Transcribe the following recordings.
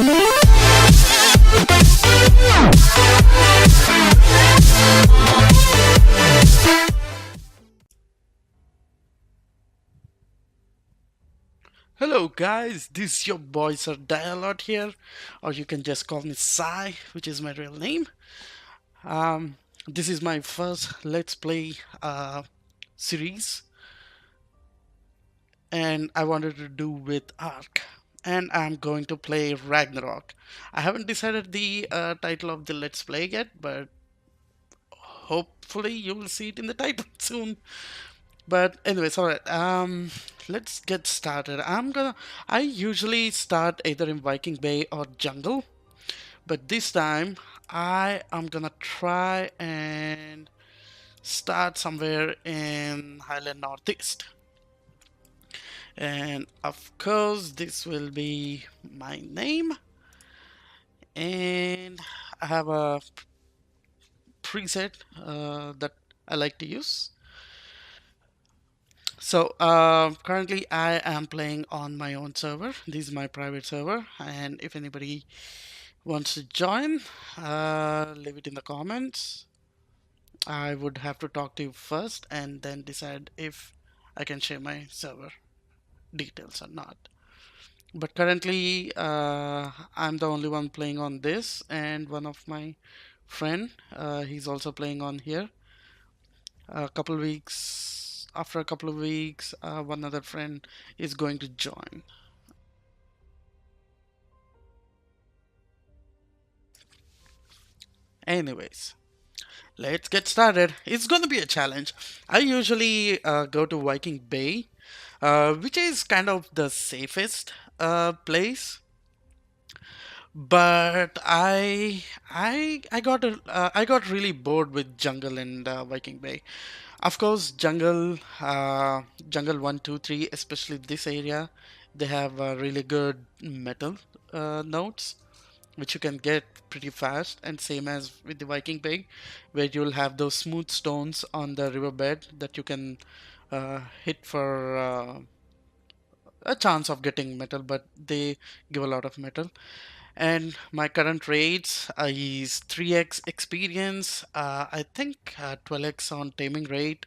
Hello guys, this is your boy Sir Dialot here, or you can just call me Sai, which is my real name. This is my first Let's Play series, and I wanted to do with Ark, and I'm going to play Ragnarok. I haven't decided the title of the Let's Play yet, but hopefully you will see it in the title soon. But anyways, all right. Let's get started. I usually start either in Viking Bay or Jungle, but this time I am gonna try and start somewhere in Highland Northeast. And of course, this will be my name, and I have a preset that I like to use. So currently I am playing on my own server. This is my private server, and if anybody wants to join, leave it in the comments. I would have to talk to you first and then decide if I can share my server details or not. But currently, I'm the only one playing on this, and one of my friend, he's also playing on here. After a couple of weeks, one other friend is going to join. Anyways, let's get started. It's gonna be a challenge. I usually go to Viking Bay, which is kind of the safest place. But I got really bored with Jungle and Viking Bay. Of course, Jungle 1, 2, 3, especially this area, they have really good metal nodes, which you can get pretty fast, and same as with the Viking Bay, where you'll have those smooth stones on the riverbed that you can hit for a chance of getting metal, but they give a lot of metal. And my current rates is 3x experience, I think 12x on taming rate,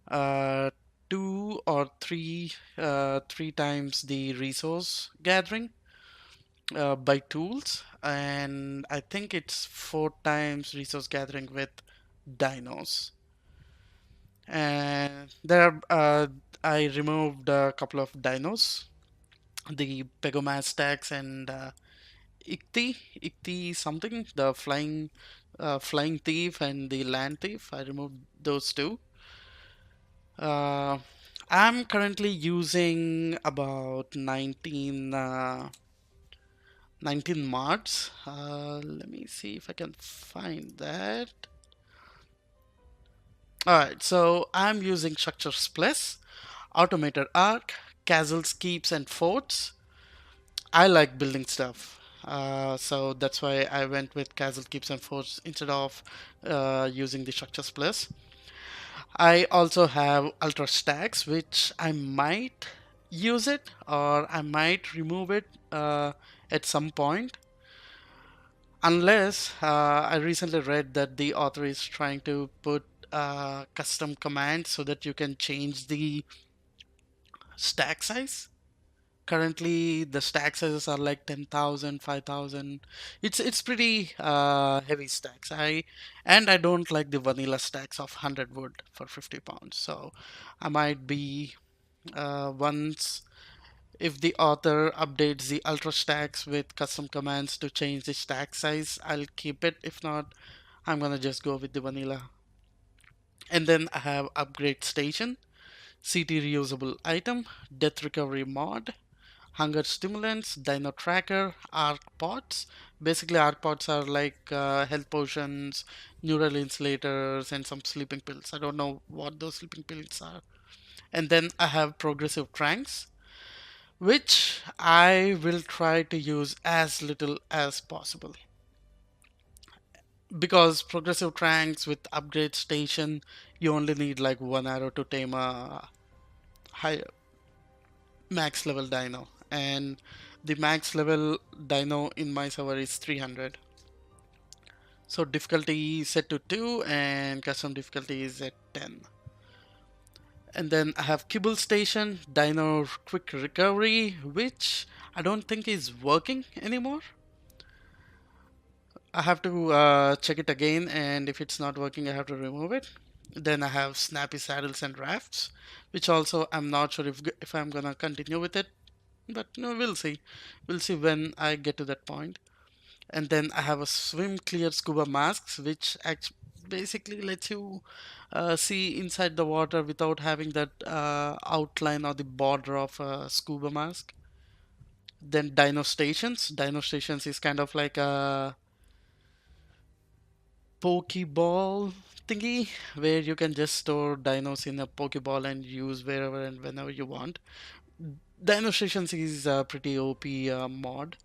uh, two or three times the resource gathering by tools, and I think it's four times resource gathering with dinos. And I removed a couple of dinos, the Pegomastax and Ichthi something, the flying thief and the land thief. I removed those two. Uh, I'm currently using about 19 mods. Let me see if I can find that. Alright, so I'm using Structures Plus, Automated Arc, Castles, Keeps, and Forts. I like building stuff. So that's why I went with Castle Keeps and Forts instead of using the Structures Plus. I also have Ultra Stacks, which I might use it or I might remove it at some point. Unless I recently read that the author is trying to put custom commands so that you can change the stack size. Currently, the stack sizes are like 10,000, 5,000. It's pretty heavy stacks. I don't like the vanilla stacks of 100 wood for 50 pounds. So I might be once if the author updates the ultra stacks with custom commands to change the stack size, I'll keep it. If not, I'm gonna just go with the vanilla. And then I have upgrade station, CT reusable item, death recovery mod, hunger stimulants, dino tracker, arc pots. Basically, arc pots are like health potions, neural insulators, and some sleeping pills. I don't know what those sleeping pills are. And then I have progressive tranks, which I will try to use as little as possible. Because progressive tranks with upgrade station, you only need like one arrow to tame a high max level dino. And The max level dino in my server is 300. So difficulty is set to 2 and custom difficulty is at 10. And then I have Kibble Station, Dino Quick Recovery, which I don't think is working anymore. I have to check it again, and if it's not working, I have to remove it. Then I have Snappy Saddles and Rafts, which also I'm not sure if I'm gonna continue with it, but no, we'll see. We'll see when I get to that point. And then I have a Swim Clear Scuba Masks, which basically lets you see inside the water without having that outline or the border of a scuba mask. Then Dino Stations. Dino Stations is kind of like a Pokeball thingy where you can just store dinos in a Pokeball and use wherever and whenever you want. Dino Stations is a pretty OP mod,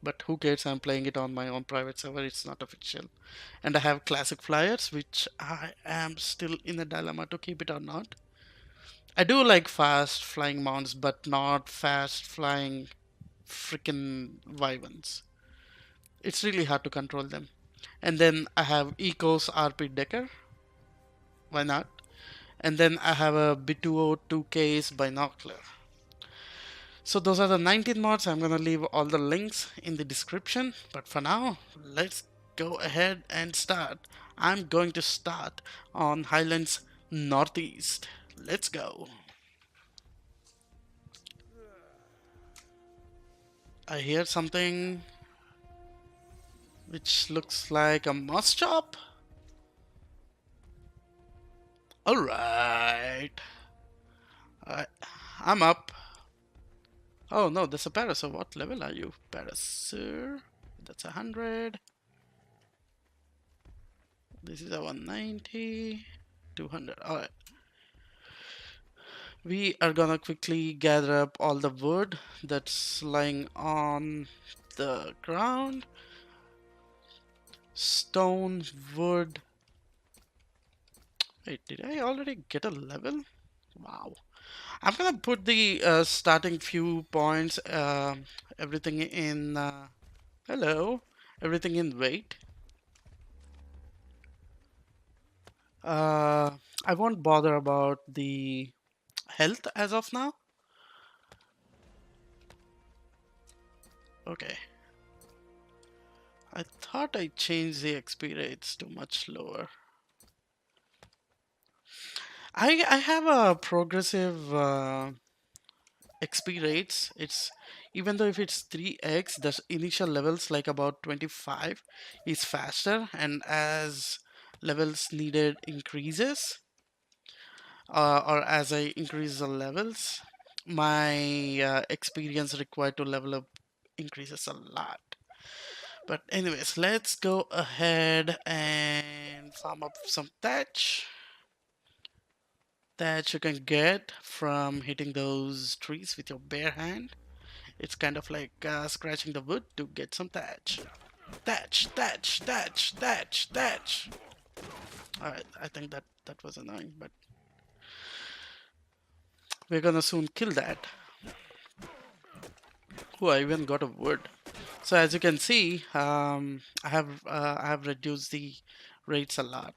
but who cares? I'm playing it on my own private server, it's not official. And I have Classic Flyers, which I am still in a dilemma to keep it or not. I do like fast flying mounts, but not fast flying freaking Wyverns. It's really hard to control them. And then I have Ecos RP Decker. Why not? And then I have a Bituo 2K's binocular. So those are the 19 mods. I'm gonna leave all the links in the description. But for now, let's go ahead and start. I'm going to start on Highlands Northeast. Let's go. I hear something which looks like a moss chop. Alright. I, I'm up. Oh no, there's a Parasaur. What level are you? Parasaur. That's 100. This is a 190. 200. Alright. We are gonna quickly gather up all the wood that's lying on the ground. Stone, wood. Wait, did I already get a level? Wow. I'm gonna put the starting few points, everything in, hello, everything in weight. I won't bother about the health as of now. Okay. I thought I changed the XP rates to much lower. I have a progressive XP rates. It's even though if it's 3x, the initial levels like about 25 is faster, and as levels needed increases, or as I increase the levels, my experience required to level up increases a lot. But anyways, let's go ahead and farm up some thatch that you can get from hitting those trees with your bare hand. It's kind of like scratching the wood to get some thatch. Thatch, thatch, thatch, thatch, thatch. Alright, I think that was annoying, but we're gonna soon kill that. Oh, I even got a wood. So as you can see, I have reduced the rates a lot.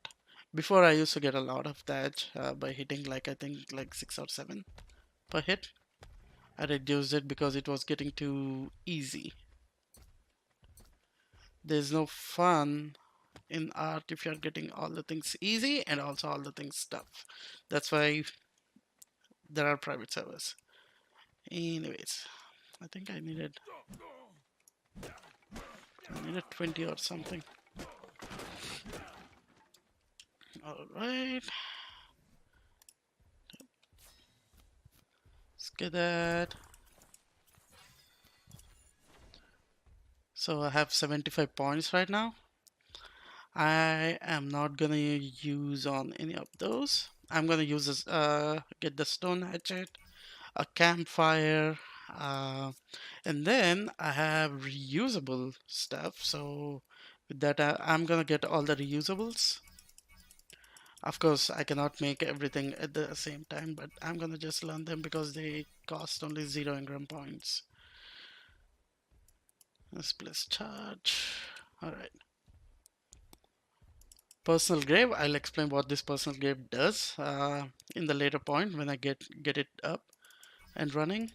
Before I used to get a lot of thatch by hitting like I think like 6 or 7 per hit. I reduced it because it was getting too easy. There's no fun in art if you're getting all the things easy and also all the things tough. That's why there are private servers. Anyways, I think I needed 20 or something. Alright. Let's get that. So I have 75 points right now. I am not gonna use on any of those. I'm gonna use this, get the stone hatchet, a campfire, uh, and then I have reusable stuff. So with that, I'm gonna get all the reusables. Of course, I cannot make everything at the same time, but I'm gonna just learn them because they cost only 0 engram points. Let's place charge. All right. Personal grave. I'll explain what this personal grave does in the later point when I get it up and running.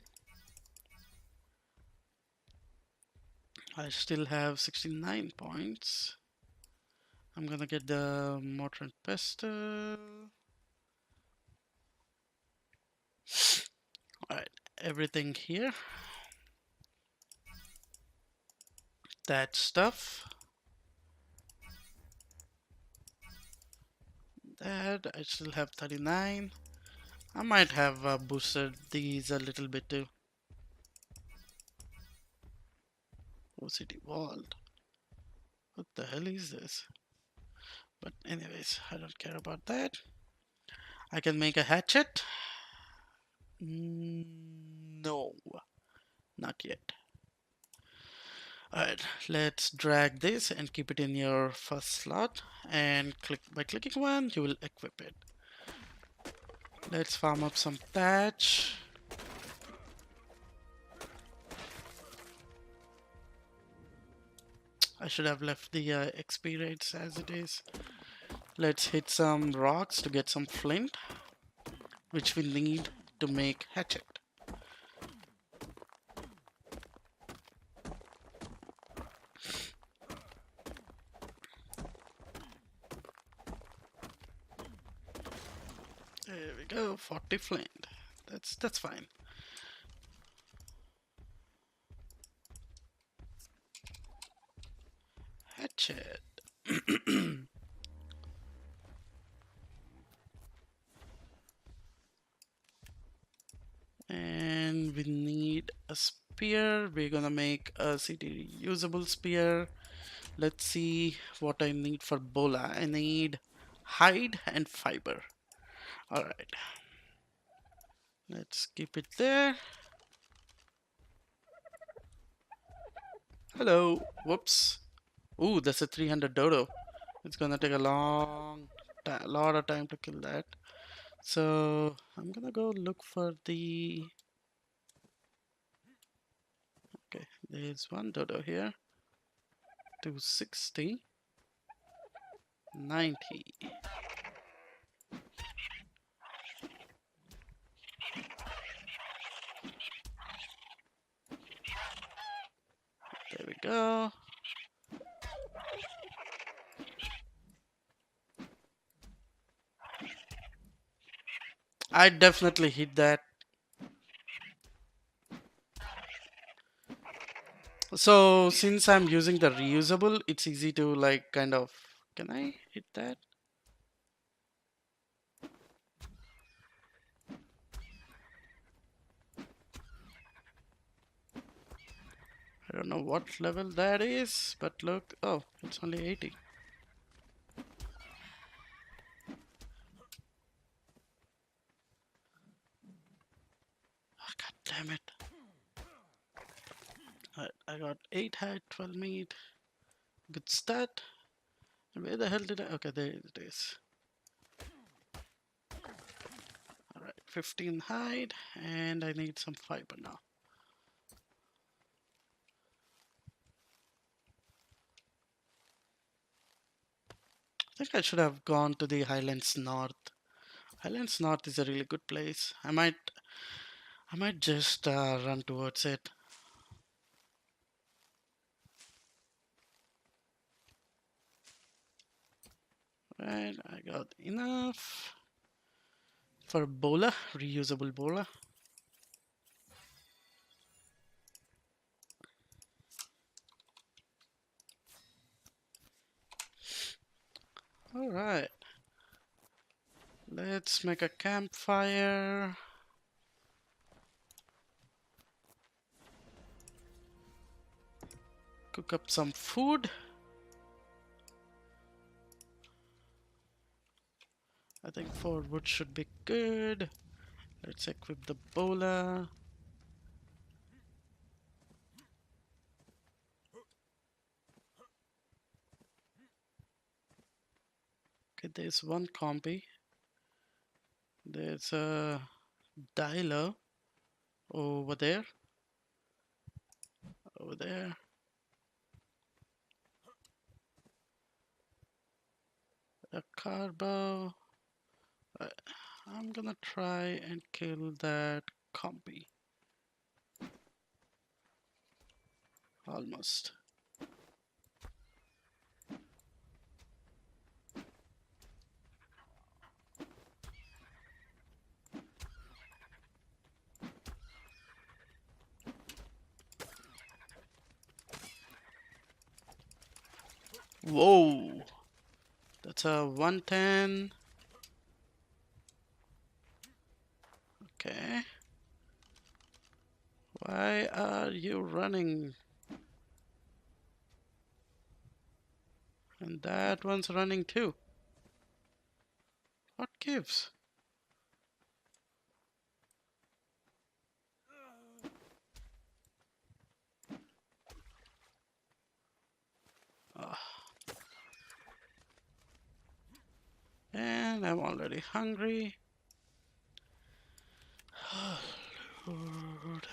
I still have 69 points. I'm gonna get the mortar and pestle. All right, everything here. That stuff. That I still have 39. I might have boosted these a little bit too. OCD Vault. What the hell is this? But anyways, I don't care about that. I can make a hatchet. No, not yet. Alright, let's drag this and keep it in your first slot. And by clicking one, you will equip it. Let's farm up some thatch. I should have left the XP rates as it is. Let's hit some rocks to get some flint, which we need to make hatchet. There we go, 40 flint. That's fine. Hatchet. And we need a spear. We're gonna make a city usable spear. Let's see what I need for bola. I need hide and fiber. Alright. Let's keep it there. Hello. Whoops. Ooh, that's a 300 dodo. It's gonna take a lot of time to kill that. So I'm gonna go look for the. Okay, there's one dodo here. 260. 90. There we go. I definitely hit that. So since I'm using the reusable, it's easy to like kind of. Can I hit that? I don't know what level that is, but look. Oh, it's only 80. Oh, God damn it. I got 8 hide, 12 meat. Good stat. Where the hell did I? Okay, there it is. Alright, 15 hide, and I need some fiber now. I think I should have gone to the Highlands North. Highlands North is a really good place. I might just run towards it. Right, I got enough for bola, reusable bola. All right, let's make a campfire. Cook up some food. I think 4 wood should be good. Let's equip the bola. Okay, there's one combi. There's a dialer over there. Over there. A carbo. Uh, I'm gonna try and kill that compy. Almost. Whoa! That's a 110. Okay. Why are you running? And that one's running too. What gives? Ah, and I'm already hungry. Lord.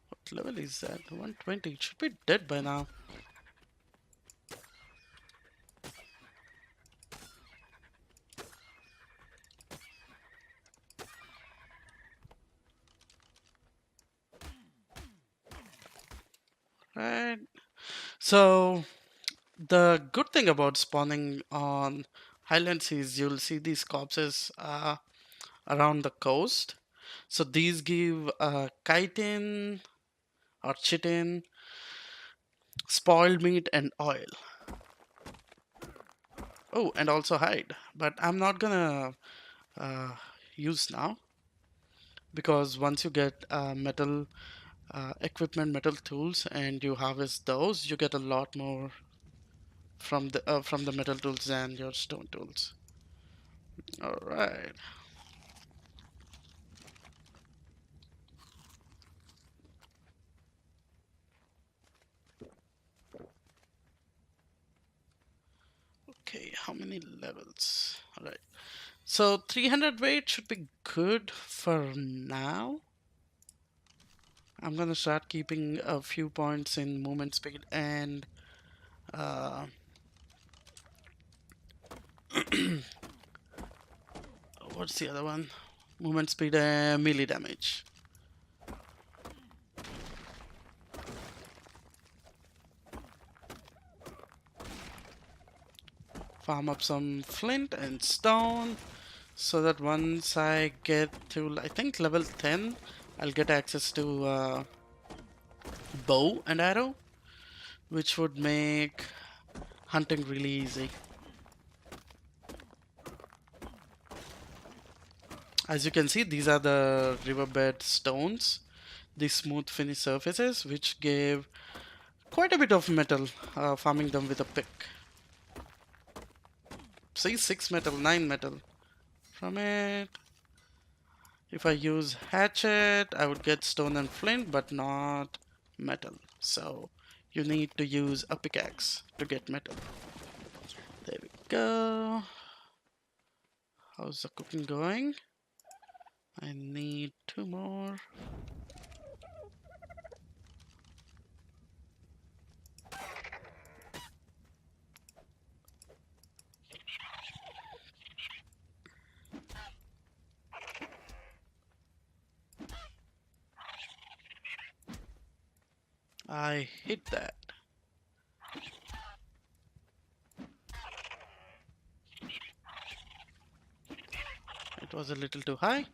What level is that? 120. It should be dead by now. Right? So, the good thing about spawning on highlands is you'll see these corpses around the coast. So, these give chitin or chitin, spoiled meat, and oil. Oh, and also hide. But I'm not gonna uh, use now because once you get metal equipment, metal tools, and you harvest those, you get a lot more from the metal tools than your stone tools. All right. Okay, how many levels? All right. So 300 weight should be good for now. I'm gonna start keeping a few points in movement speed and uh, what's the other one? Movement speed and melee damage. Farm up some flint and stone so that once I get to, I think, level 10, I'll get access to bow and arrow, which would make hunting really easy. As you can see, these are the riverbed stones, these smooth finished surfaces, which gave quite a bit of metal farming them with a pick. See, 6 metal, 9 metal from it. If I use hatchet, I would get stone and flint, but not metal. So you need to use a pickaxe to get metal. There we go. How's the cooking going? I need 2 more. I hit that. It was a little too high.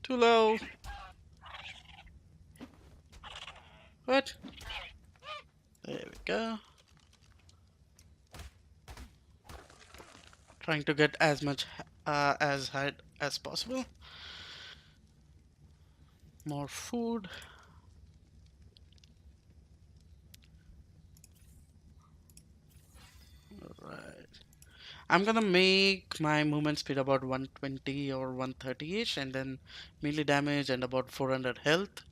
Too low. What? There we go. Trying to get as much as high as possible. More food. Right. I'm gonna make my movement speed about 120 or 130-ish, and then melee damage and about 400 health,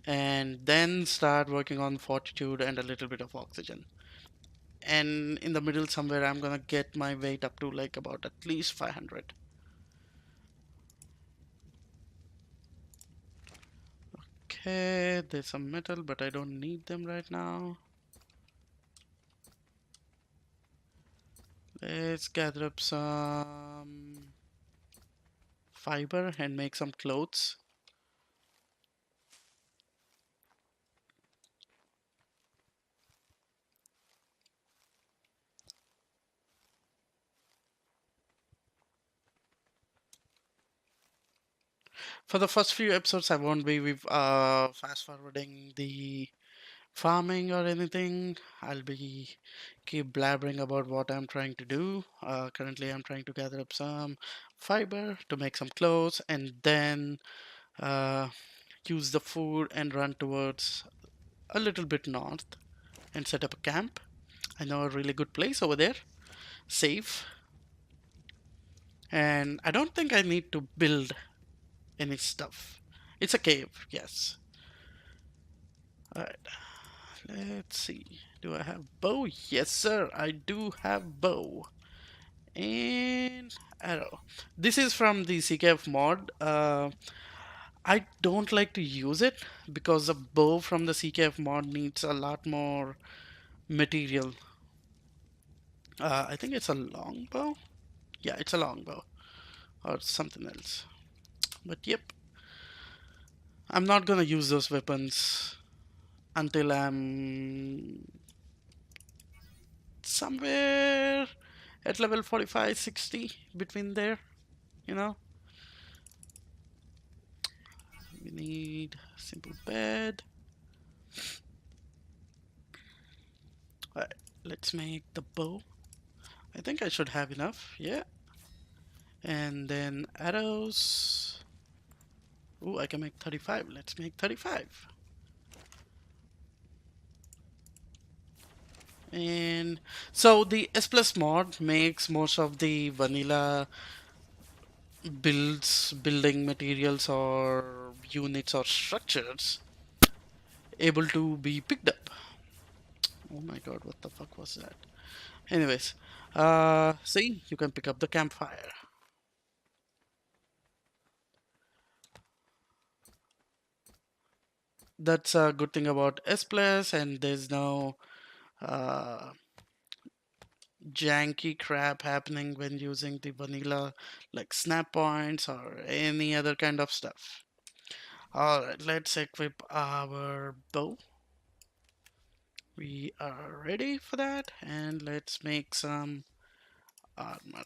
and then start working on fortitude and a little bit of oxygen. And in the middle somewhere, I'm gonna get my weight up to like about at least 500. Okay, there's some metal, but I don't need them right now. Let's gather up some fiber and make some clothes. For the first few episodes, I won't be with fast forwarding the farming or anything. I'll be keep blabbering about what I'm trying to do. Currently, I'm trying to gather up some fiber to make some clothes, and then uh, use the food and run towards a little bit north and set up a camp. I know a really good place over there, safe, and I don't think I need to build any stuff. It's a cave, yes. Alright, let's see. Do I have bow? Yes, sir, I do have bow. And arrow. This is from the CKF mod. I don't like to use it because the bow from the CKF mod needs a lot more material. I think it's a long bow. Yeah, it's a long bow or something else. But yep, I'm not gonna use those weapons until I'm somewhere at level 45, 60, between there, you know. We need a simple bed. Alright, let's make the bow. I think I should have enough, yeah. And then arrows. Ooh, I can make 35. Let's make 35. And so the S Plus mod makes most of the vanilla building materials or units or structures able to be picked up. Oh my god, what the fuck was that? Anyways, see, you can pick up the campfire. That's a good thing about S Plus, and there's no uh, janky crap happening when using the vanilla like snap points or any other kind of stuff. Alright, let's equip our bow. We are ready for that, and let's make some armor.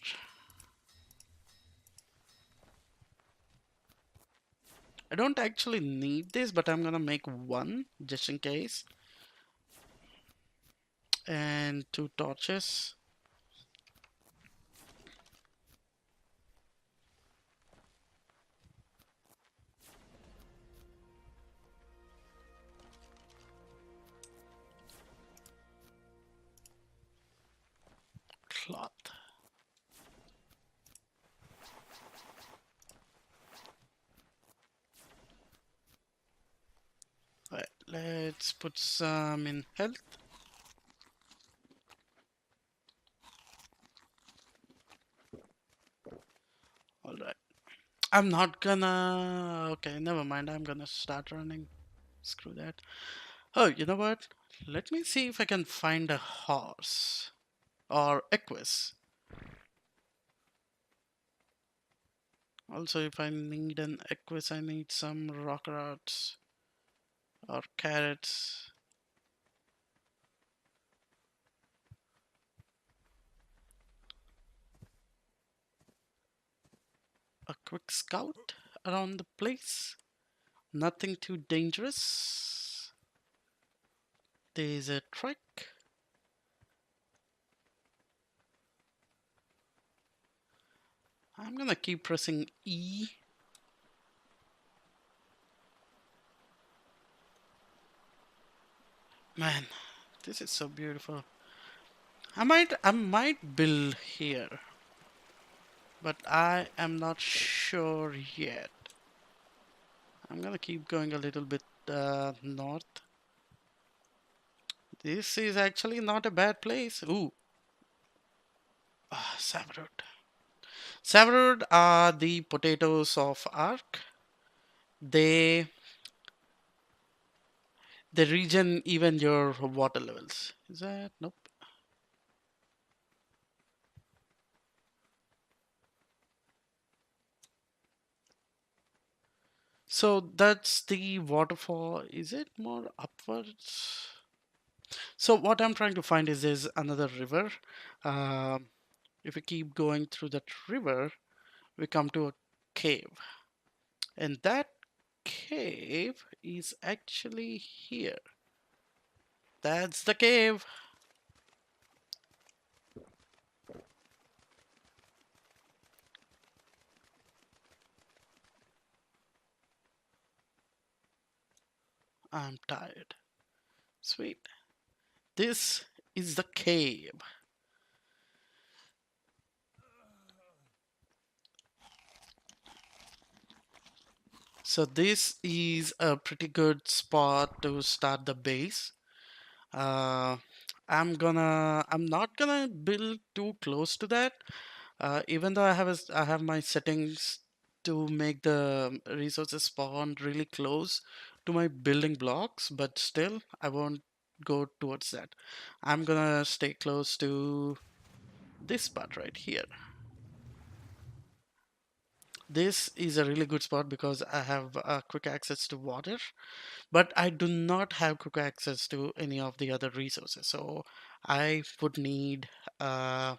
I don't actually need this, but I'm gonna make one just in case. And two torches. Cloth. Alright, let's put some in health. Alright. I'm not gonna. Okay, never mind. I'm gonna start running. Screw that. Oh, you know what? Let me see if I can find a horse or equus. Also, if I need an equus, I need some rock rods or carrots. A quick scout around the place. Nothing too dangerous. There's a trek. I'm gonna keep pressing E. Man, this is so beautiful. I might build here, but I am not sure yet. I'm gonna keep going a little bit north. This is actually not a bad place. Ooh, Savrud. Savrud are the potatoes of Ark. They they regen even your water levels. Is that nope? So that's the waterfall. Is it more upwards? So what I'm trying to find is there's another river. Um, if we keep going through that river, we come to a cave. And that cave is actually here. That's the cave. I'm tired. Sweet. This is the cave. So this is a pretty good spot to start the base. Uh, I'm not gonna build too close to that. Even though I have my settings to make the resources spawn really close to my building blocks, but still I won't go towards that. I'm gonna stay close to this spot right here. This is a really good spot because I have quick access to water, but I do not have quick access to any of the other resources. So I would need a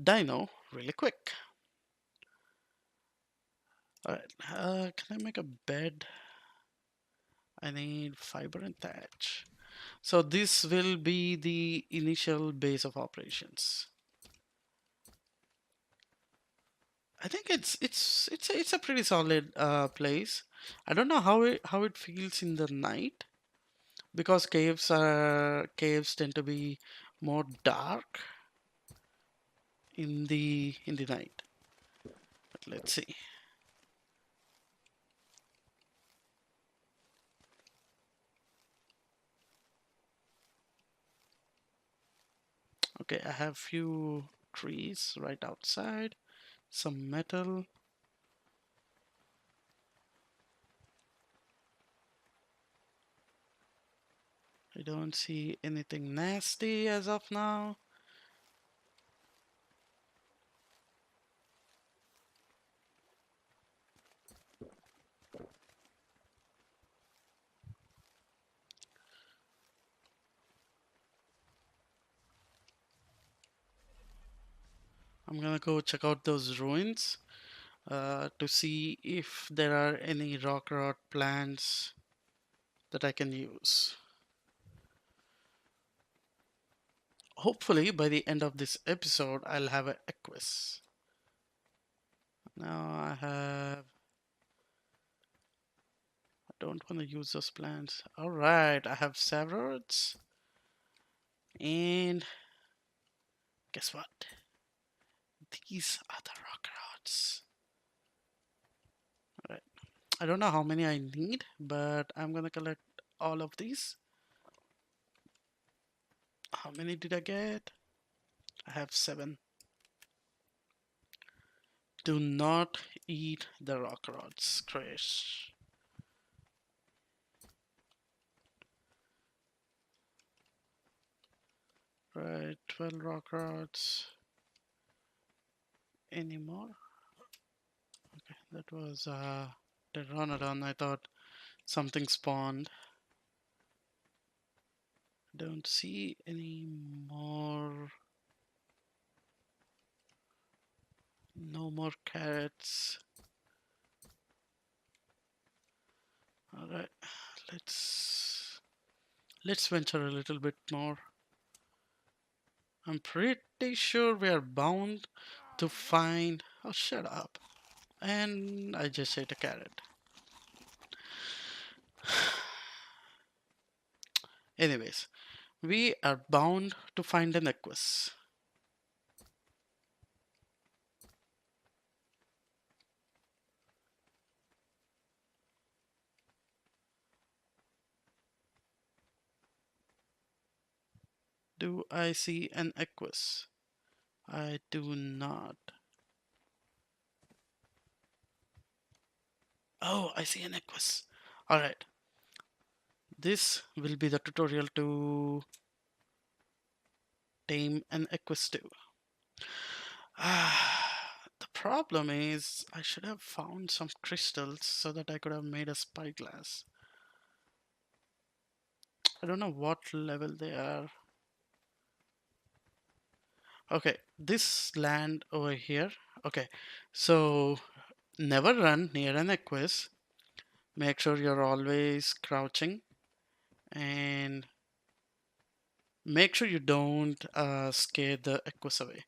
dino really quick. Alright, can I make a bed? I need fiber and thatch. So this will be the initial base of operations. I think it's a pretty solid place. I don't know how it feels in the night because caves tend to be more dark in the night. But let's see. Okay, I have few trees right outside, some metal. I don't see anything nasty as of now. I'm gonna go check out those ruins to see if there are any rock rot plants that I can use. Hopefully, by the end of this episode, I'll have an Equus. Now I don't want to use those plants. Alright, I have Savrods. And guess what? These are the rock rods. Alright. I don't know how many I need, but I'm gonna collect all of these. How many did I get? I have 7. Do not eat the rock rods, Chris. Right, 12 rock rods. Any more? Okay, that was the Ronodon. I thought something spawned. Don't see any more. No more carrots. Alright, let's venture a little bit more. I'm pretty sure we are bound to find. Oh, shut up. And I just ate a carrot. Anyways, we are bound to find an Equus. Do I see an Equus? I do not. Oh, I see an Equus. Alright, this will be the tutorial to tame an Equus too. Ah, the problem is I should have found some crystals so that I could have made a spyglass. I don't know what level they are. Okay, this land over here. Okay, so never run near an equus. Make sure you're always crouching and make sure you don't scare the equus away.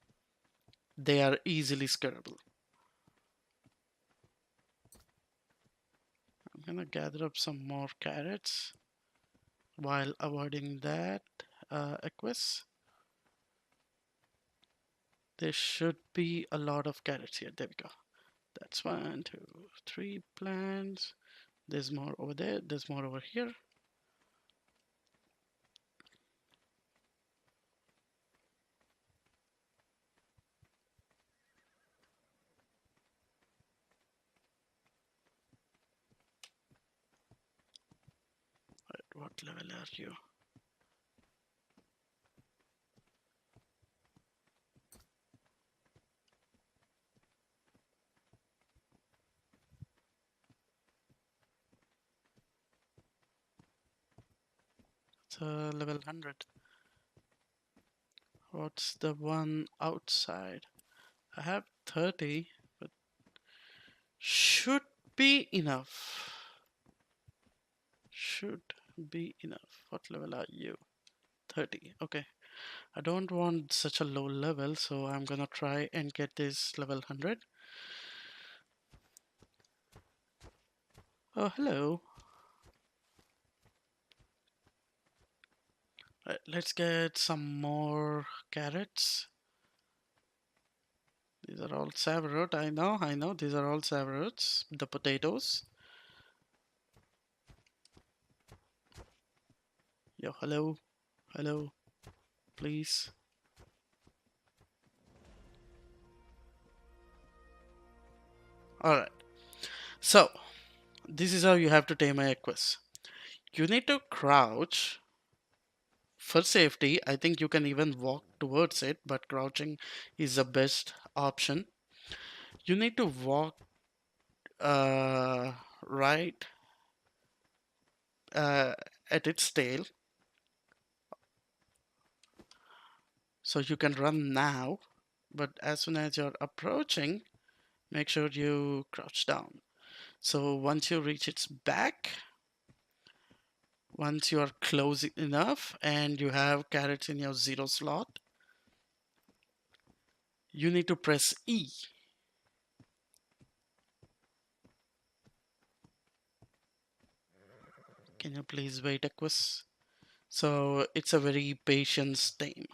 They are easily scareable. I'm gonna gather up some more carrots while avoiding that equus. There should be a lot of carrots here. There we go. That's 1, 2, 3 plants. There's more over there. There's more over here. What level are you? It's level 100. What's the one outside? I have 30, but should be enough. Should be enough. What level are you? 30. Okay. I don't want such a low level, so I'm gonna try and get this level 100. Oh, hello. Right, let's get some more carrots. These are all saveroot. I know. These are all saveroots. The potatoes. Yo, hello. Hello. Please. Alright. So, this is how you have to tame a equus. You need to crouch for safety. I think you can even walk towards it, but crouching is the best option. You need to walk uh, right uh, at its tail, so you can run now, but as soon as you're approaching, make sure you crouch down. So once you reach its back, once you are close enough and you have carrots in your 0 slot, you need to press E. Can you please wait, Equus? So it's a very patience tame.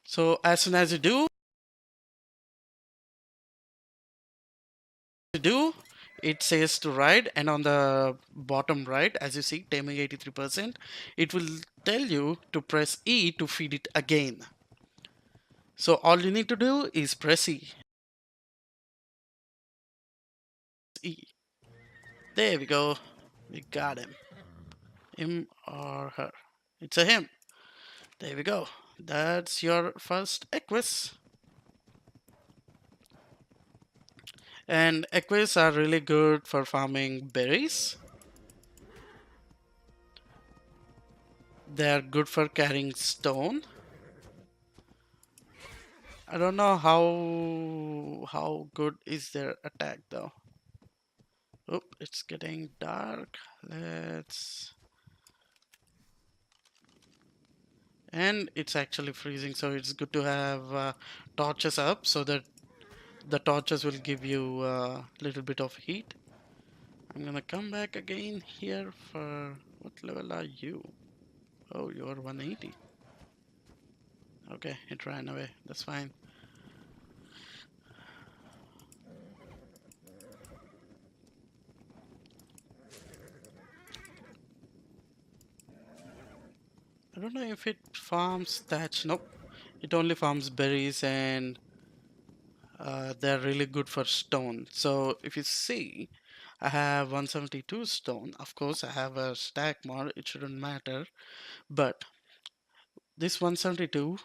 So as soon as you do, it says to ride, and on the bottom right, as you see, taming 83%, it will tell you to press E to feed it again. So all you need to do is press E. E. There we go. We got him. Him or her. It's a him. There we go. That's your first Equus. And Equus are really good for farming berries. They are good for carrying stone. I don't know how good is their attack though. Oop, it's getting dark. And it's actually freezing, so it's good to have torches up so that the torches will give you a little bit of heat. I'm gonna come back again here for what level are you? Oh, you're 180. Okay, it ran away. That's fine. I don't know if it farms thatch. Nope. It only farms berries and they're really good for stone. So if you see, I have 172 stone. Of course, I have a stack more. It shouldn't matter. But this 172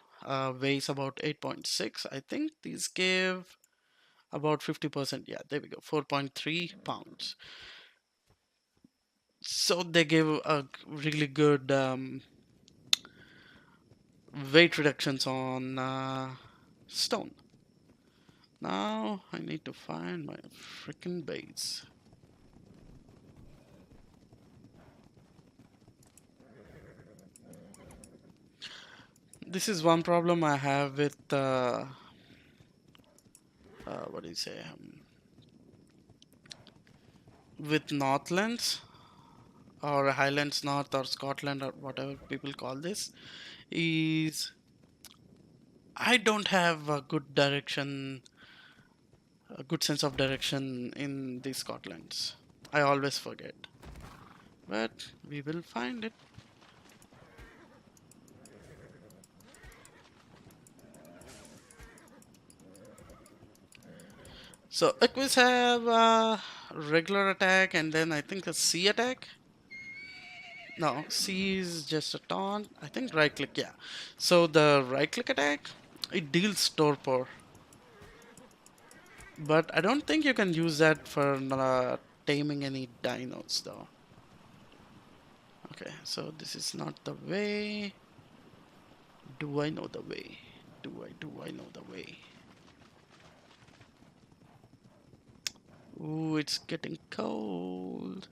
weighs about 8.6. I think these give about 50%. Yeah, there we go. 4.3 pounds. So they give a really good weight reductions on stone. Now I need to find my freaking base. This is one problem I have with what do you say with Northlands or Highlands North or Scotland or whatever people call this is I don't have a good direction, a good sense of direction in the Scotlands. I always forget, but we will find it. So Equus have a regular attack and then I think a sea attack. No, C is just a taunt. I think right click, yeah. So the right click attack, it deals torpor. But I don't think you can use that for taming any dinos though. Okay, so this is not the way. Do I know the way? Do I know the way? Ooh, it's getting cold.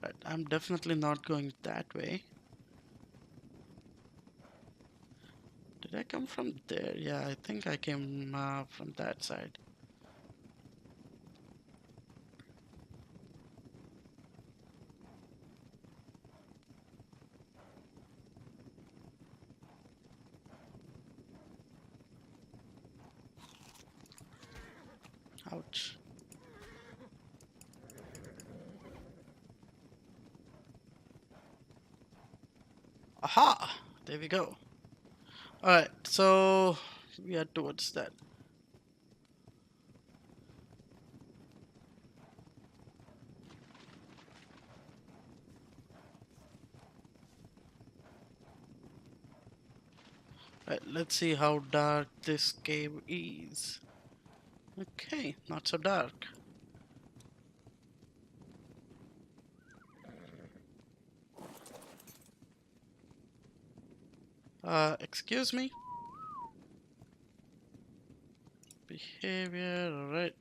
Right, I'm definitely not going that way. Did I come from there? Yeah, I think I came from that side. Ouch. Aha! There we go. Alright, so we are towards that. Right, let's see how dark this cave is. Okay, not so dark. Excuse me? Behavior, alright.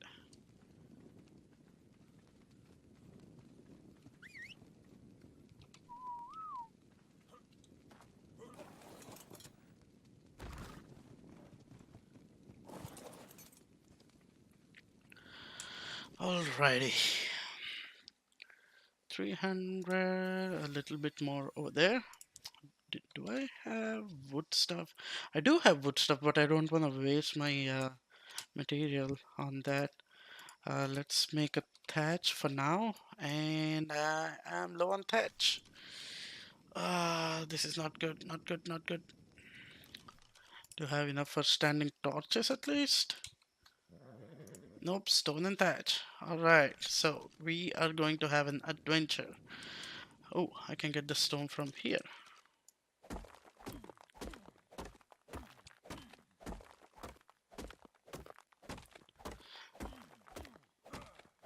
Alrighty. 300, a little bit more over there. Do I have wood stuff? I do have wood stuff, but I don't want to waste my material on that. Let's make a thatch for now, and I am low on thatch. This is not good, not good, not good. Do you have enough for standing torches at least? Nope, stone and thatch. Alright, so we are going to have an adventure. Oh, I can get the stone from here.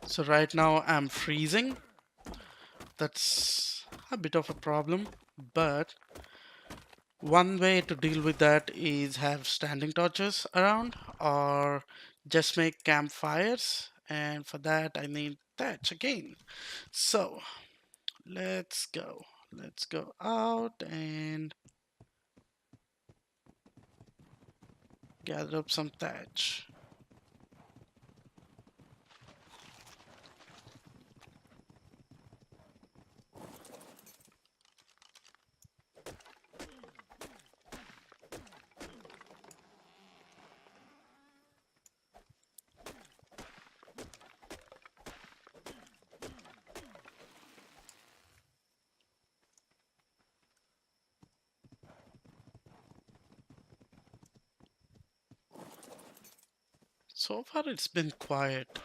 So right now I'm freezing. That's a bit of a problem, but one way to deal with that is have standing torches around or just make campfires, and for that I need thatch again. So let's go. Let's go out and gather up some thatch. So far, it's been quiet.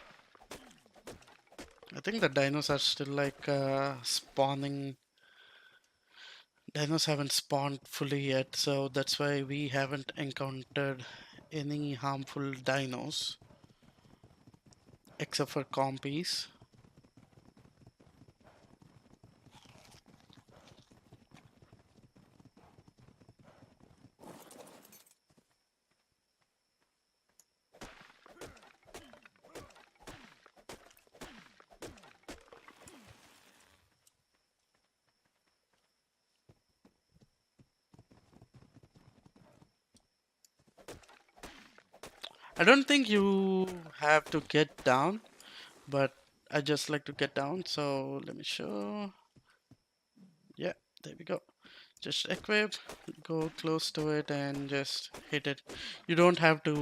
I think the dinos are still like spawning. Dinos haven't spawned fully yet, so that's why we haven't encountered any harmful dinos except for compies. I don't think you have to get down, but I just like to get down, so let me show. Yeah, there we go. Just equip, go close to it, and just hit it. You don't have to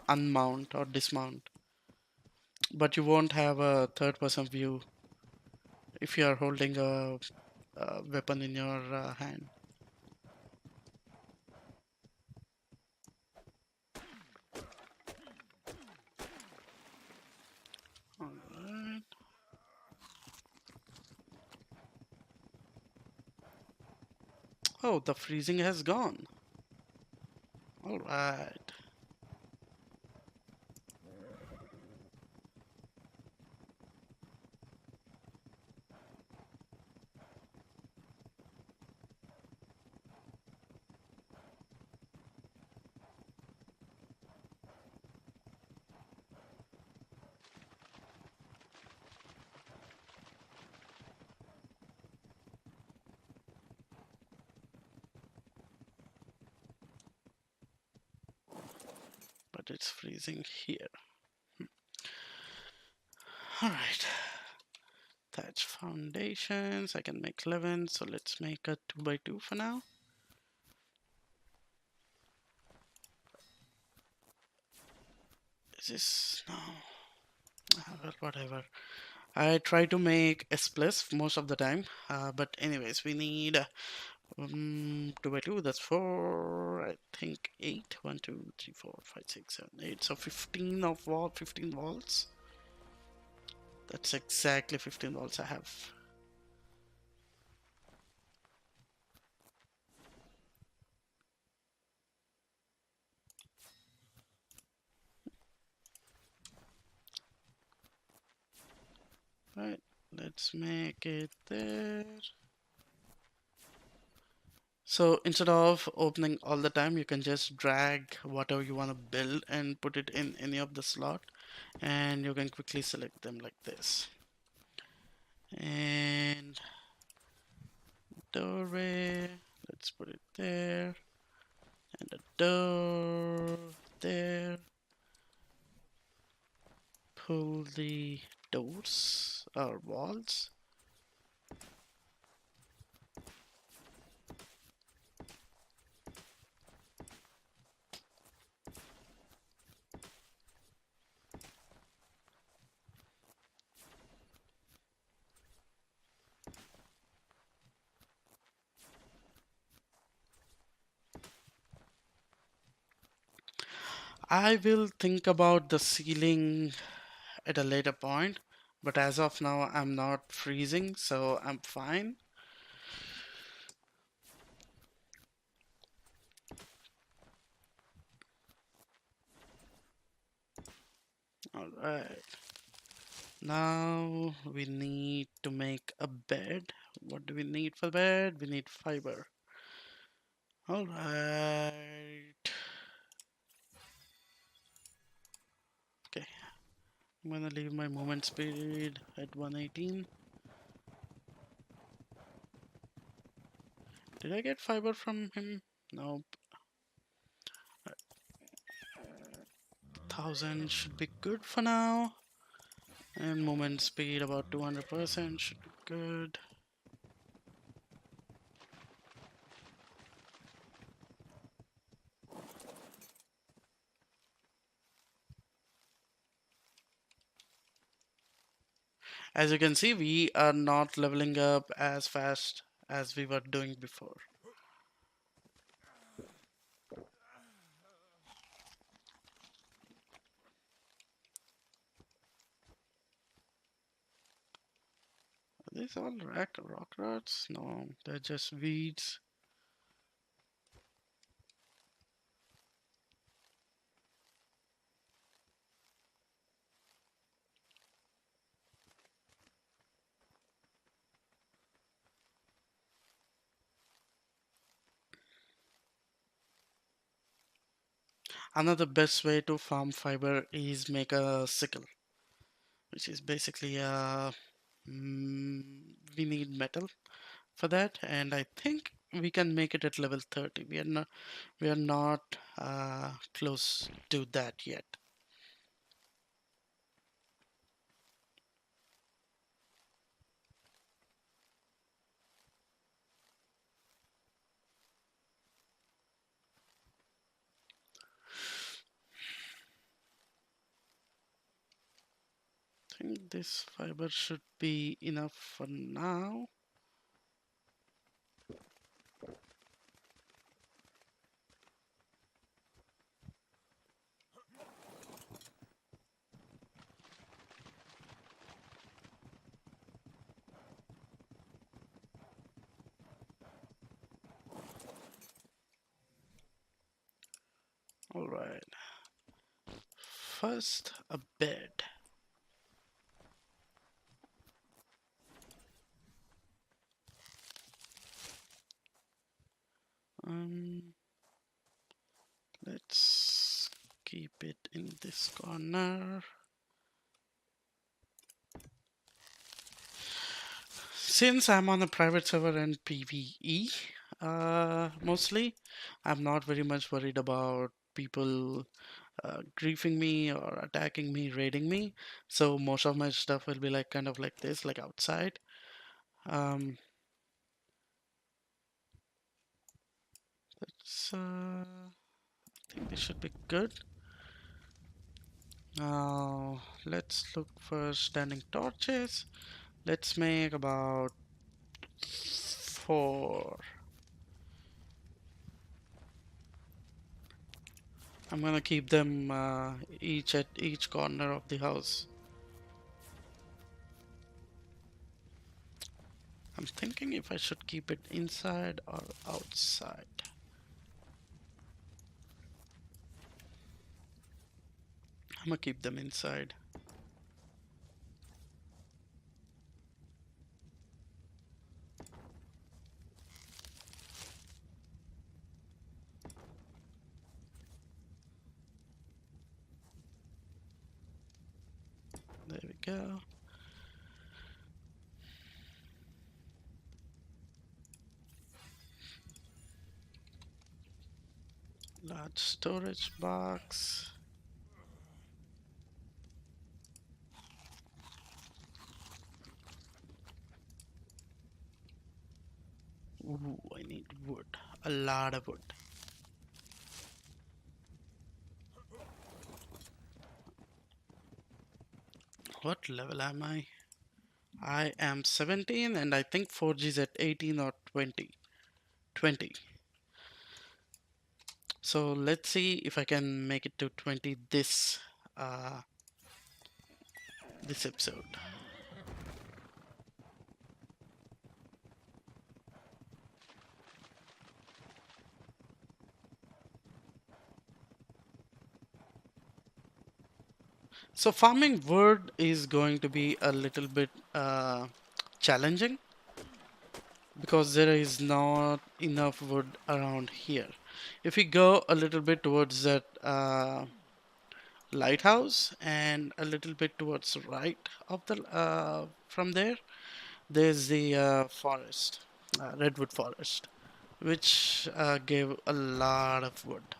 unmount or dismount, but you won't have a third person view if you are holding a weapon in your hand. Alright. Oh, the freezing has gone. Alright. But it's freezing here. Alright. Thatch foundations. I can make 11, so let's make a 2 by 2 for now. Is this no? Well, whatever. I try to make S plus most of the time, but anyways, we need 2 by 2. That's 4. I think 8. 1, 2, 3, 4, 5, 6, 7, 8. So 15 of wall, 15 walls. That's exactly 15 walls I have. Right, let's make it there. So instead of opening all the time, you can just drag whatever you want to build and put it in any of the slot, and you can quickly select them like this. And doorway, let's put it there, and a door there. Pull the doors or walls. I will think about the ceiling at a later point, but as of now, I'm not freezing, so I'm fine. All right. Now we need to make a bed. What do we need for bed? We need fiber. All right. Okay. I'm gonna leave my movement speed at 118. Did I get fiber from him? Nope. 1000 should be good for now. And movement speed about 200% should be good. As you can see, we are not leveling up as fast as we were doing before. these all rock rods? No, they're just weeds. Another best way to farm fiber is make a sickle, which is basically we need metal for that, and I think we can make it at level 30. We are not close to that yet. I think this fiber should be enough for now. All right. First, a bed. Um, let's keep it in this corner. Since I'm on a private server and PvE, mostly, I'm not very much worried about people griefing me or attacking me, raiding me. So most of my stuff will be like kind of like this, like outside. Um, I think this should be good. Now let's look for standing torches. Let's make about 4. I'm gonna keep them each at each corner of the house. I'm thinking if I should keep it inside or outside. I'm gonna keep them inside. There we go. Large storage box. Ooh, I need wood. A lot of wood. What level am I? I am 17 and I think Forge is at 18 or 20. 20. So let's see if I can make it to 20 this episode. So farming wood is going to be a little bit challenging because there is not enough wood around here. If we go a little bit towards that lighthouse and a little bit towards the right of the from there, there's the forest, redwood forest, which gave a lot of wood,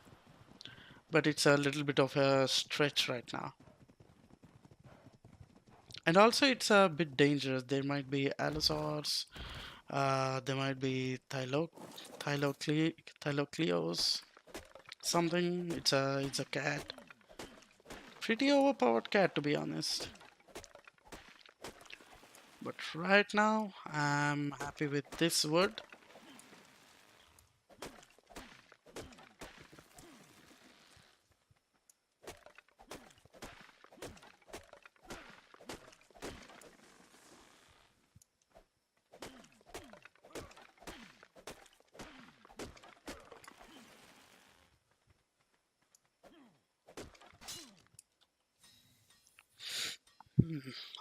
but it's a little bit of a stretch right now. And also, it's a bit dangerous. There might be allosaurs, there might be thylocleos, something. It's a cat. Pretty overpowered cat, to be honest. But right now, I'm happy with this wood.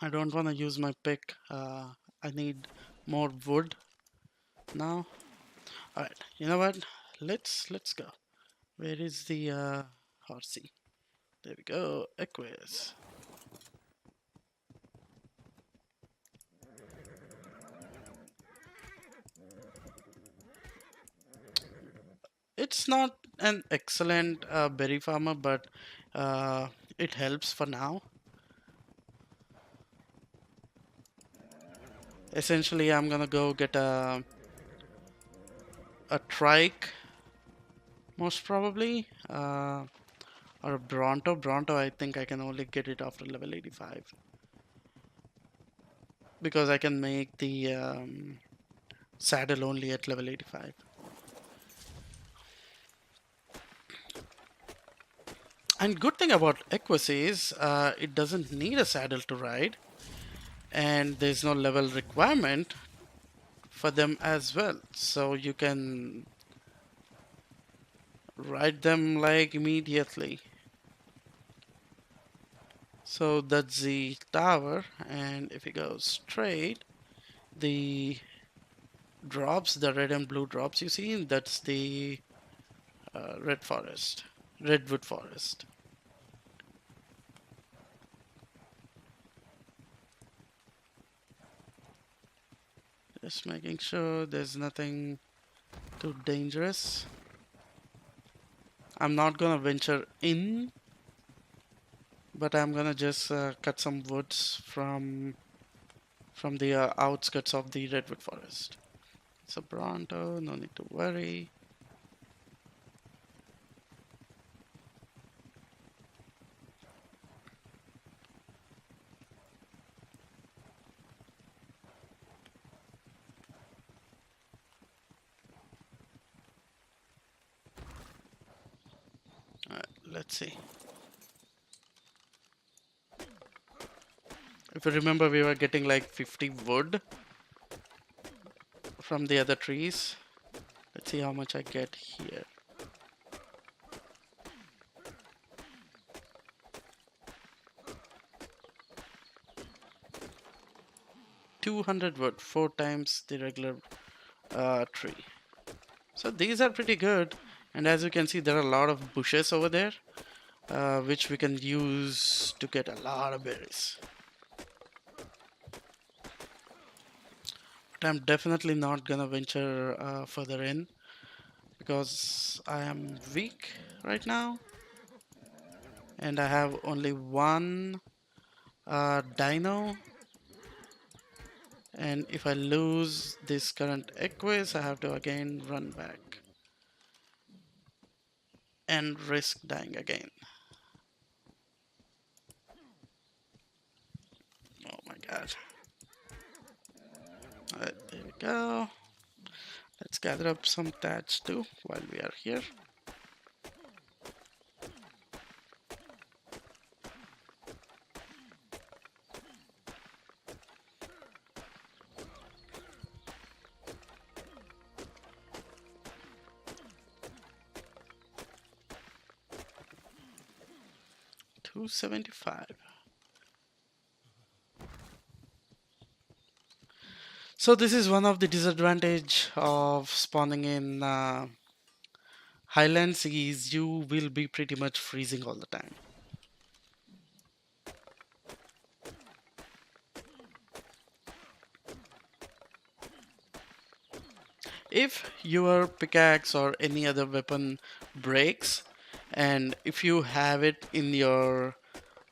I don't want to use my pick. I need more wood now. All right, you know what? Let's go. Where is the horsey? There we go. Equus. It's not an excellent berry farmer, but uh, it helps for now. Essentially, I'm gonna go get a trike, most probably, or a Bronto. Bronto, I think I can only get it after level 85 because I can make the saddle only at level 85. And good thing about Equus is it doesn't need a saddle to ride, and there's no level requirement for them as well. So you can ride them like immediately. So that's the tower, and if you go straight, the drops, the red and blue drops you see, that's the redwood forest. Just making sure there's nothing too dangerous. I'm not gonna venture in, but I'm gonna just cut some woods from the outskirts of the redwood forest. It's a Bronto, no need to worry. Alright, let's see. If you remember, we were getting like 50 wood from the other trees. Let's see how much I get here. 200 wood, 4 times the regular tree. So these are pretty good. And as you can see, there are a lot of bushes over there, which we can use to get a lot of berries. But I'm definitely not gonna venture further in because I am weak right now. And I have only one dino. And if I lose this current Equus, I have to again run back and risk dying again. Oh my god. Alright, there we go. Let's gather up some thatch too while we are here. $275. So this is one of the disadvantage of spawning in highlands is you will be pretty much freezing all the time. If your pickaxe or any other weapon breaks, and if you have it in your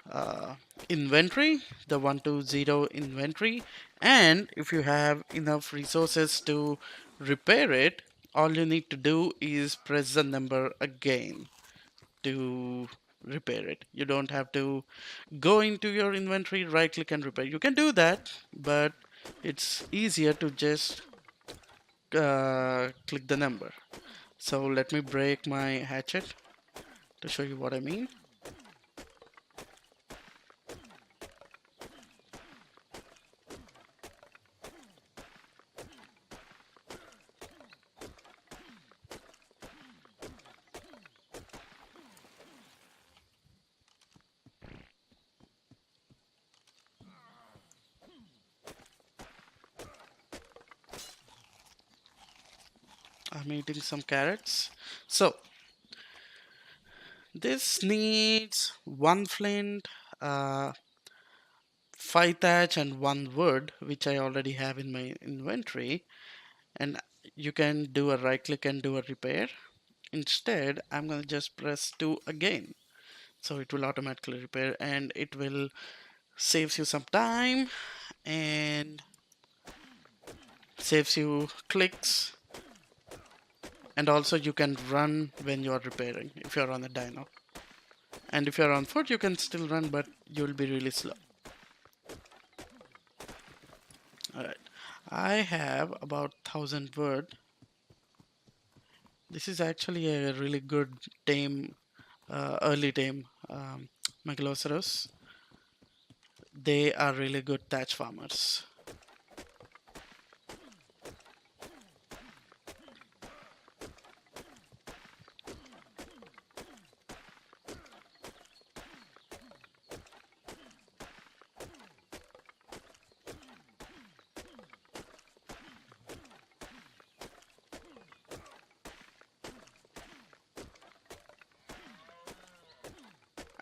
uh, inventory, the 120 inventory, and if you have enough resources to repair it, all you need to do is press the number again to repair it. You don't have to go into your inventory, right click and repair. You can do that, but it's easier to just click the number. So let me break my hatchet to show you what I mean. I'm eating some carrots. So this needs one flint, uh, five thatch, and one wood, which I already have in my inventory. And you can do a right click and do a repair. Instead, I'm gonna just press 2 again. So it will automatically repair and it will saves you some time and saves you clicks, and also you can run when you are repairing if you're on a dyno. And if you're on foot, you can still run, but you'll be really slow. Alright, I have about 1000 word. This is actually a really good tame, early tame Megalosaurus. They are really good thatch farmers.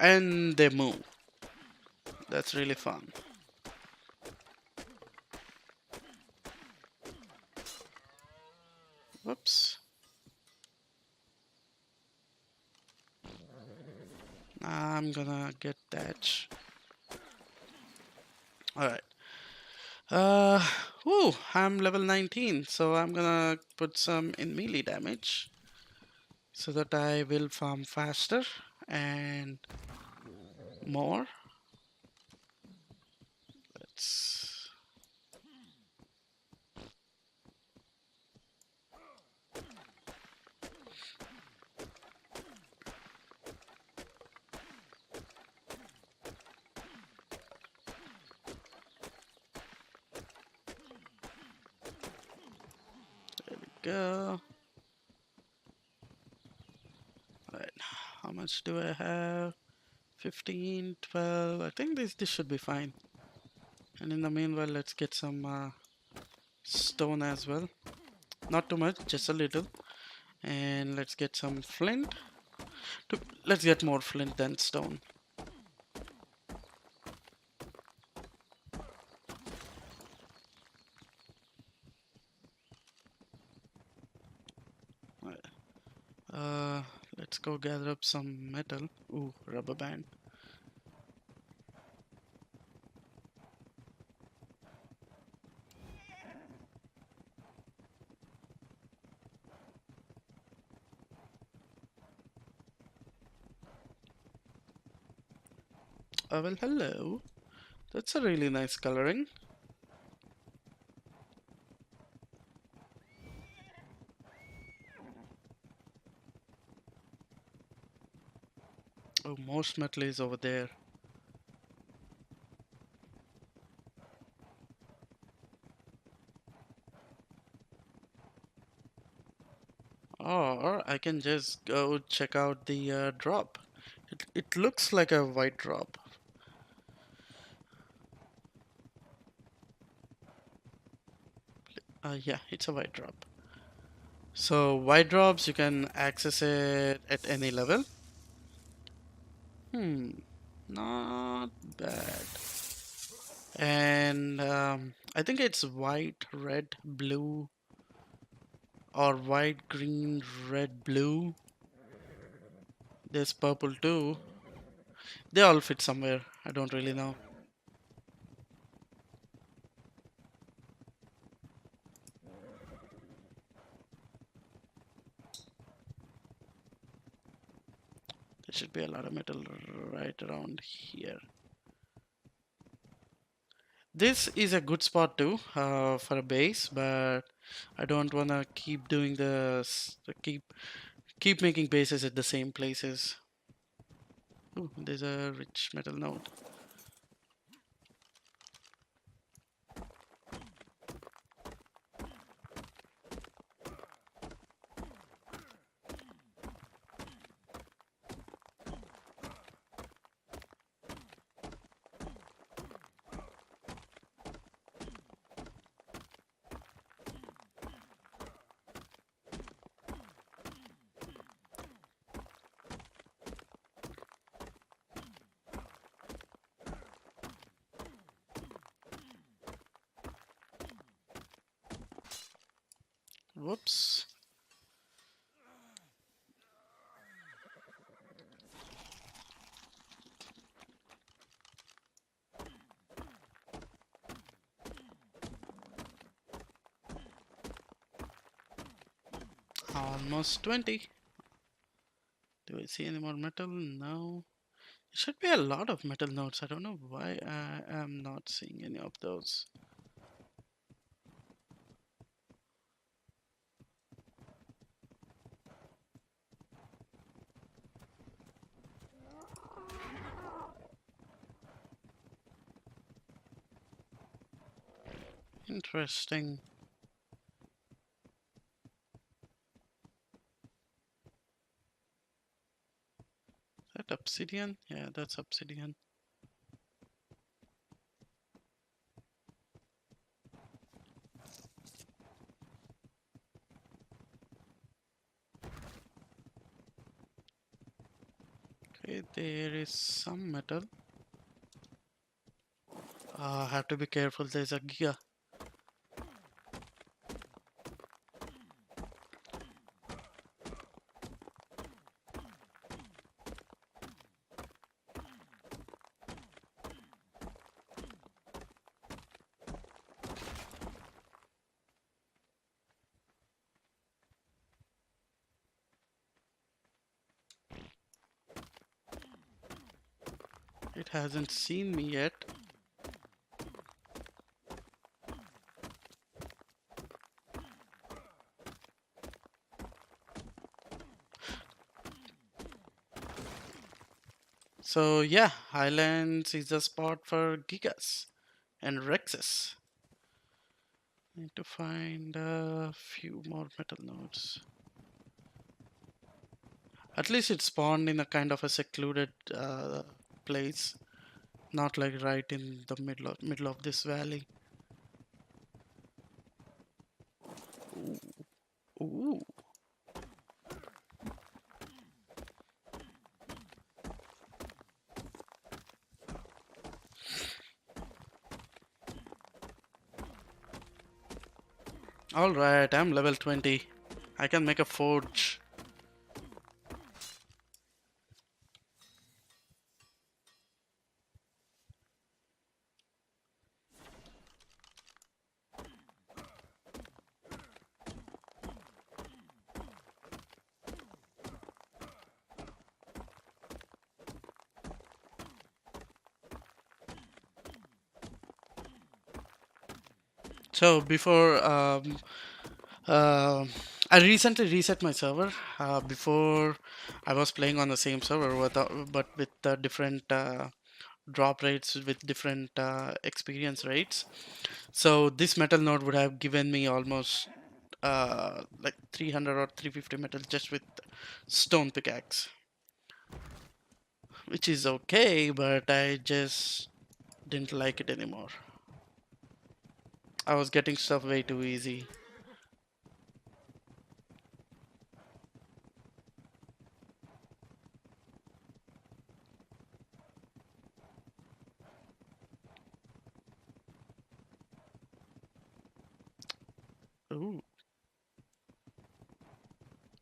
And they move. That's really fun. Whoops. I'm gonna get thatch. Alright. Uh, whoo, I'm level 19, so I'm gonna put some in melee damage so that I will farm faster and more. Let's. There we go. Alright, how much do I have? 15, 12. I think this should be fine. And in the meanwhile, let's get some stone as well. Not too much, just a little. And let's get some flint. Let's get more flint than stone. Alright. Uh, let's go gather up some metal. Ooh, rubber band. Well, hello. That's a really nice coloring. Oh, most metal is over there. Or I can just go check out the drop. It looks like a white drop. Yeah, it's a white drop. So white drops, you can access it at any level. Not bad. And I think it's white, red, blue, or white, green, red, blue. There's purple too. They all fit somewhere. I don't really know. There should be a lot of metal right around here. This is a good spot too for a base, but I don't wanna keep doing keep making bases at the same places. Ooh, there's a rich metal node. Whoops. Almost 20. Do I see any more metal? No. There should be a lot of metal nodes. I don't know why I am not seeing any of those. Interesting. Is that obsidian? Yeah, that's obsidian. Okay, there is some metal. Have to be careful. There's a giga. It hasn't seen me yet. So yeah, Highlands is a spot for gigas and rexes. Need to find a few more metal nodes. At least it spawned in a kind of a secluded place, not like right in the middle of this valley. Ooh. All right, I'm level 20. I can make a forge. So before uh, I recently reset my server. Before I was playing on the same server, but with different drop rates, with different experience rates. So this metal node would have given me almost like 300 or 350 metal just with stone pickaxe, which is okay, but I just didn't like it anymore. I was getting stuff way too easy. Ooh,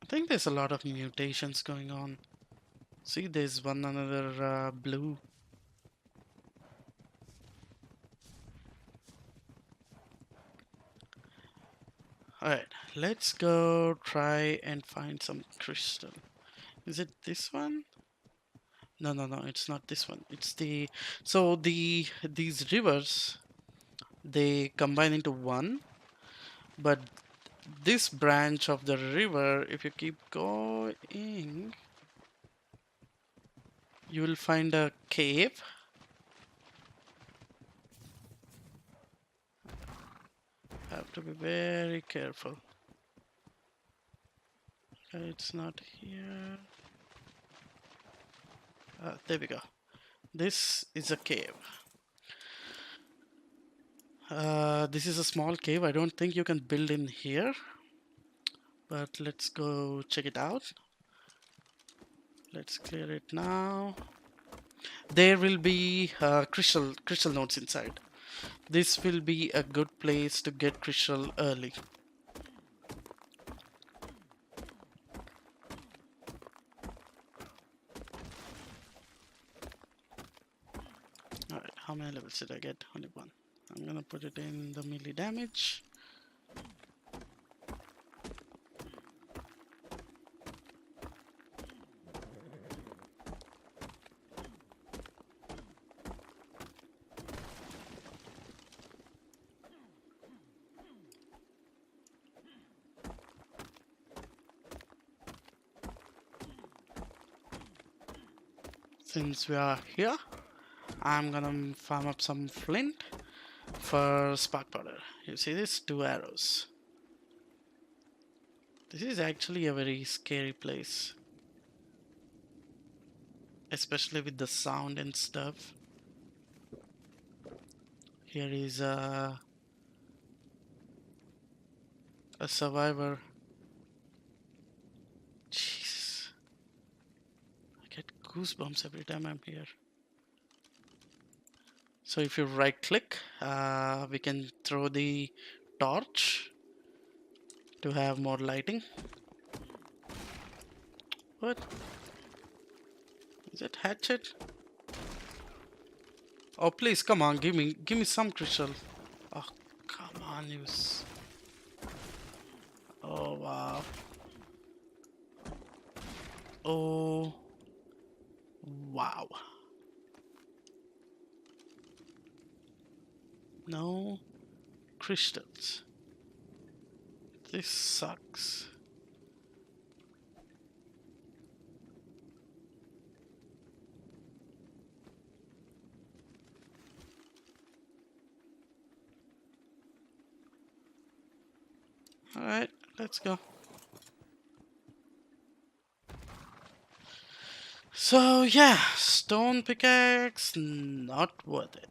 I think there's a lot of mutations going on. See, there's one another blue. Alright, let's go try and find some crystal. Is it this one? No, no, no, it's not this one. It's the... So these rivers, they combine into one, but this branch of the river, if you keep going, you will find a cave. Have to be very careful. Okay, it's not here. There we go. This is a cave. This is a small cave. I don't think you can build in here, but let's go check it out. Let's clear it now. There will be crystal nodes inside. This will be a good place to get crystal early. How many levels did I get? Only one. I'm gonna put it in the melee damage. Since we are here, I'm gonna farm up some flint for spark powder. You see this? 2 arrows. This is actually a very scary place, especially with the sound and stuff. Here is a survivor. Jesus, I get goosebumps every time I'm here. So if you right click, we can throw the torch to have more lighting. What? Is it hatchet? Oh please, come on, give me some crystal. Oh, come on, Oh wow. Oh wow. No crystals. This sucks. Alright, let's go. So yeah, stone pickaxe, not worth it.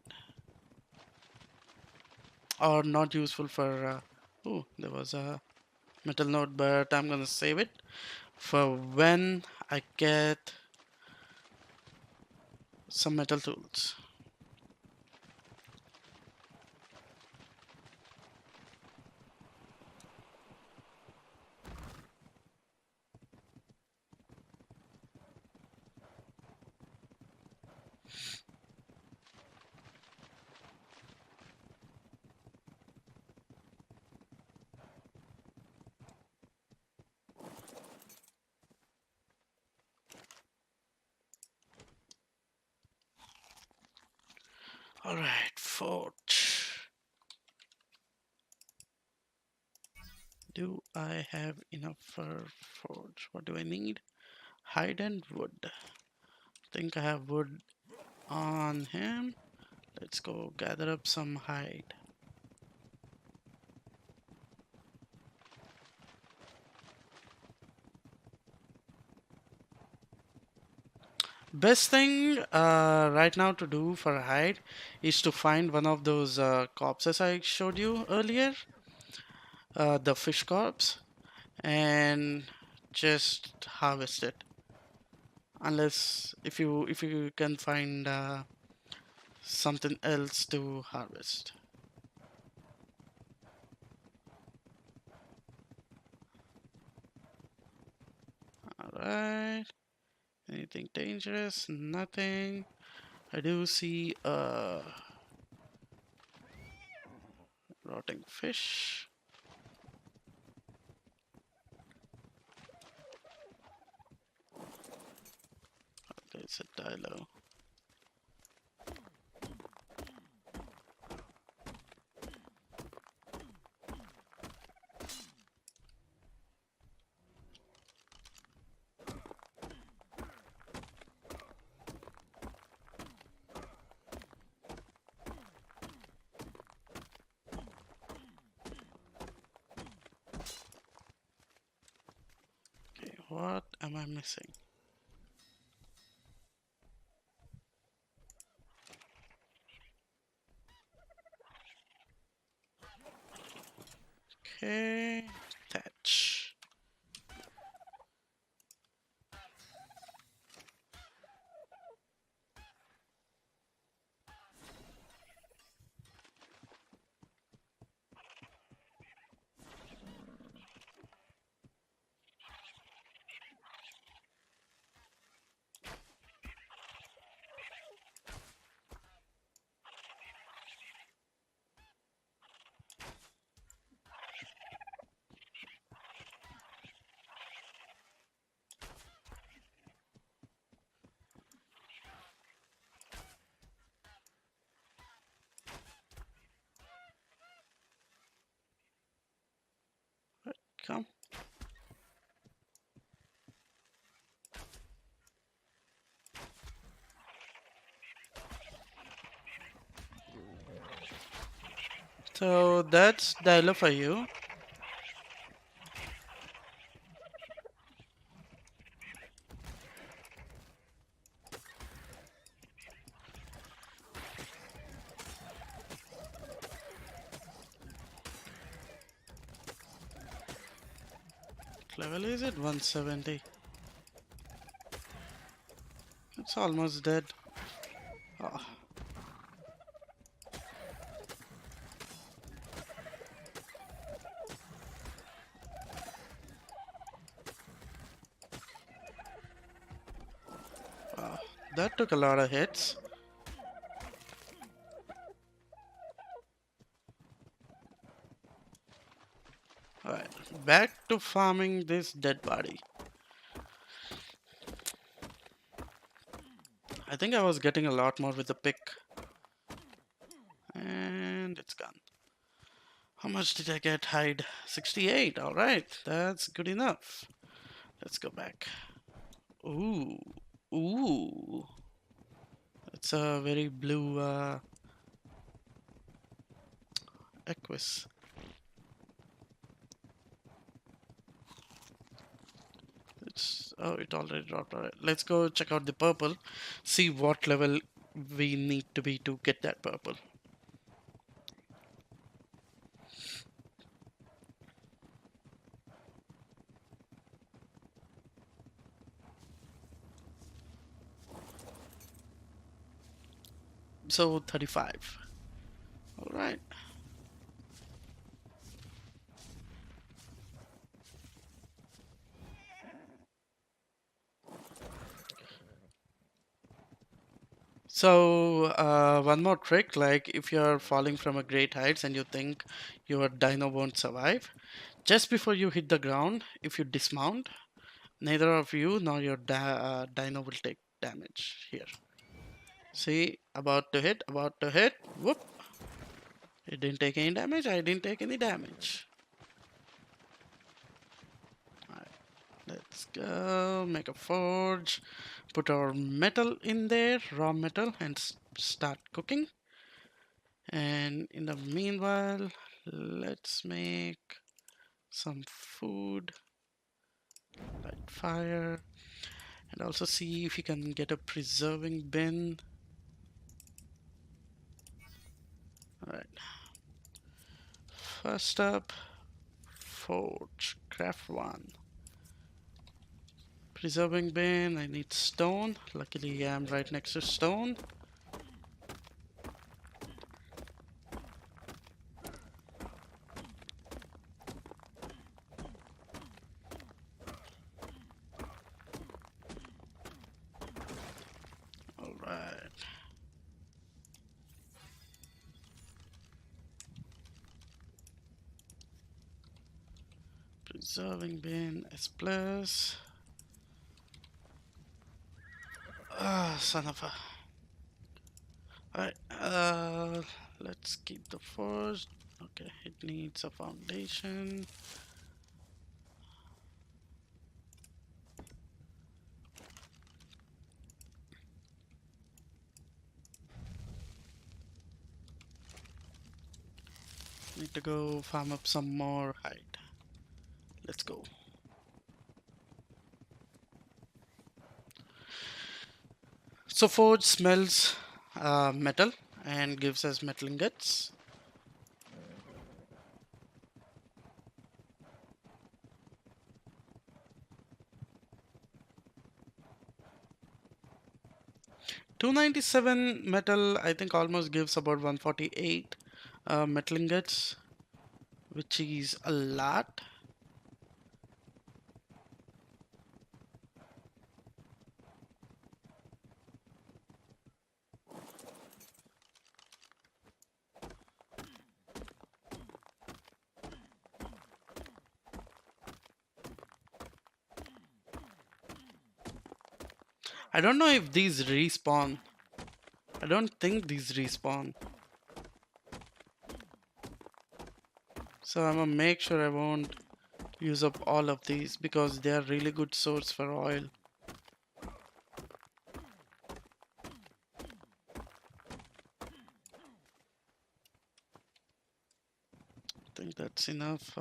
Or not useful for... oh, there was a metal node, but I'm gonna save it for when I get some metal tools. Alright, forge. Do I have enough for forge? What do I need? Hide and wood. Think I have wood on him. Let's go gather up some hide. Best thing right now to do for hide is to find one of those corpses I showed you earlier, the fish corpse, and just harvest it. Unless if you can find something else to harvest. All right. Anything dangerous? Nothing. I do see a rotting fish. There's a dilo. Okay, what am I missing? Okay, thatch. Come. So that's dialer for you. What level is it? 170. It's almost dead. Oh, wow. That took a lot of hits. Alright, back to farming this dead body. I think I was getting a lot more with the pick. And it's gone. How much did I get? Hide 68. Alright, that's good enough. Let's go back. Ooh. Ooh. It's a very blue Equus. Oh, it already dropped. Alright, let's go check out the purple. See what level we need to be to get that purple. So 35. Alright. So one more trick, like if you're falling from a great heights and you think your dino won't survive, just before you hit the ground, if you dismount, neither of you nor your dino will take damage here. See, about to hit, whoop. It didn't take any damage, I didn't take any damage. Alright, let's go, make a forge, put our metal in there, raw metal, and start cooking. And in the meanwhile, let's make some food, light fire, and also see if you can get a preserving bin. Alright, first up, forge, craft one. Preserving bin, I need stone. Luckily, I'm right next to stone. Alright. Preserving bin S plus. Ah, son of a. Alright, let's keep the forge. Okay, it needs a foundation. Need to go farm up some more hide. Let's go. So forge smells metal and gives us metal ingots. $297 metal, I think almost gives about 148 metal ingots, which is a lot. I don't know if these respawn. I don't think these respawn. So I'm gonna make sure I won't use up all of these because they are really good source for oil. I think that's enough.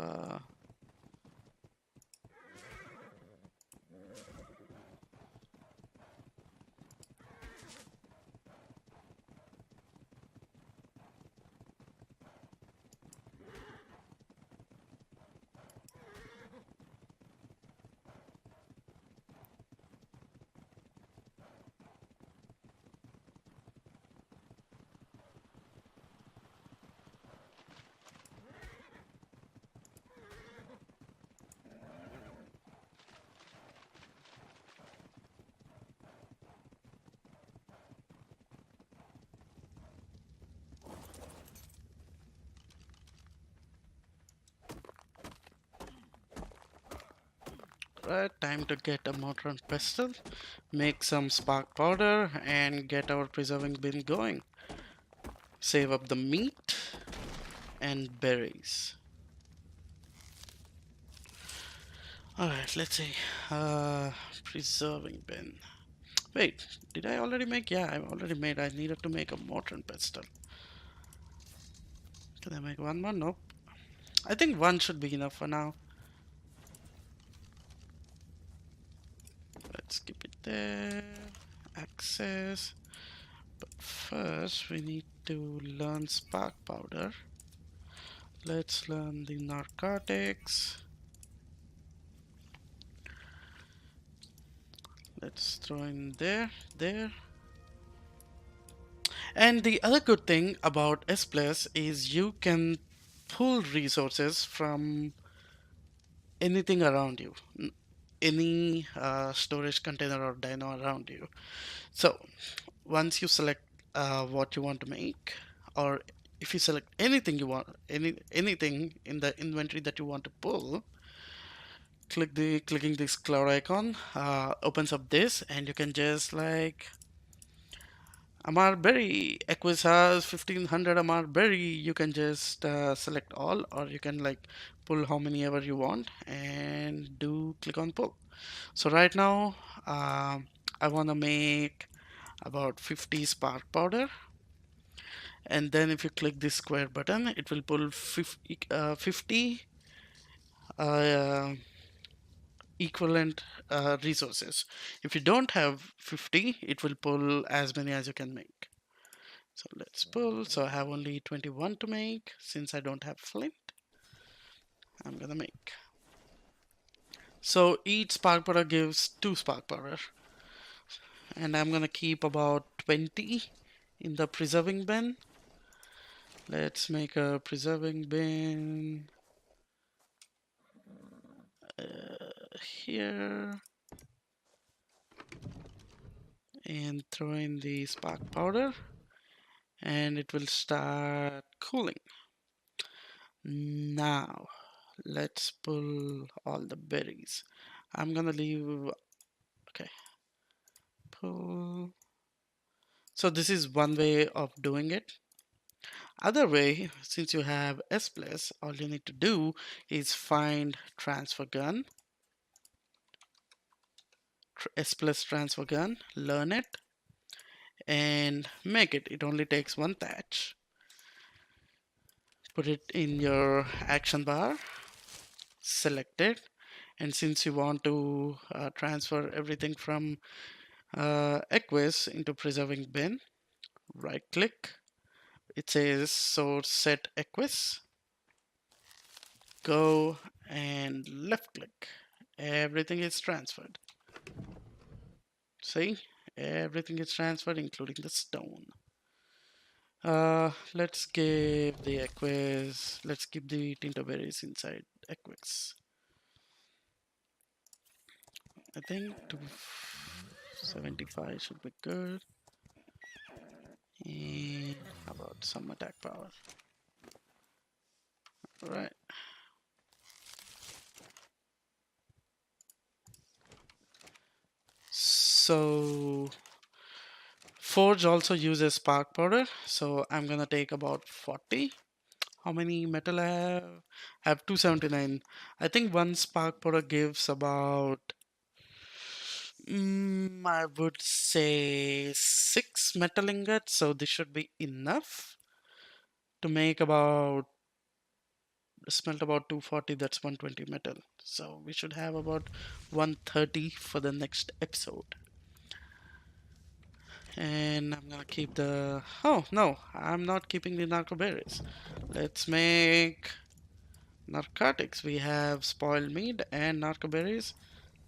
Right, time to get a mortar and pestle, make some spark powder, and get our preserving bin going. Save up the meat and berries. Alright, let's see. Preserving bin. Wait, did I already make? Yeah, I already made. I needed to make a mortar and pestle. Can I make one more? Nope. I think one should be enough for now. Let's keep it there. Access. But first, we need to learn spark powder. Let's learn the narcotics. Let's throw in there. And the other good thing about S Plus is you can pull resources from anything around you, any storage container or dino around you. So once you select what you want to make, or if you select anything you want, anything in the inventory that you want to pull, clicking this cloud icon opens up this, and you can just like Amar Berry, Equus has 1500 Amar Berry. You can just select all, or you can like pull how many ever you want and do click on pull. So right now, I want to make about 50 spark powder, and then if you click this square button, it will pull 50 uh, equivalent resources. If you don't have 50, it will pull as many as you can make. So let's pull. So I have only 21 to make. Since I don't have flint, I'm gonna make. So each spark powder gives 2 spark powder. And I'm gonna keep about 20 in the preserving bin. Let's make a preserving bin here. And throw in the spark powder. And it will start cooling. Now, let's pull all the berries. I'm gonna leave. Okay, pull. So this is one way of doing it. Other way, since you have S plus, all you need to do is find transfer gun, S plus transfer gun, learn it, and make it. It only takes one thatch. Put it in your action bar, select it, and since you want to transfer everything from Equus into preserving bin, right click. It says source set Equus. Go and left click. Everything is transferred. See, everything is transferred, including the stone. Let's give the Equus. Let's keep the Tintoberries inside Equus. I think 275 should be good. And how about some attack power? All right. So Forge also uses spark powder, so I'm gonna take about 40 How many metal I have? I have 279. I think one spark powder gives about, I would say 6 metal ingots. So this should be enough to make about, smelt about 240. That's 120 metal. So we should have about 130 for the next episode. And I'm gonna keep the, oh no, I'm not keeping the narco berries. Let's make narcotics. We have spoiled meat and narco berries.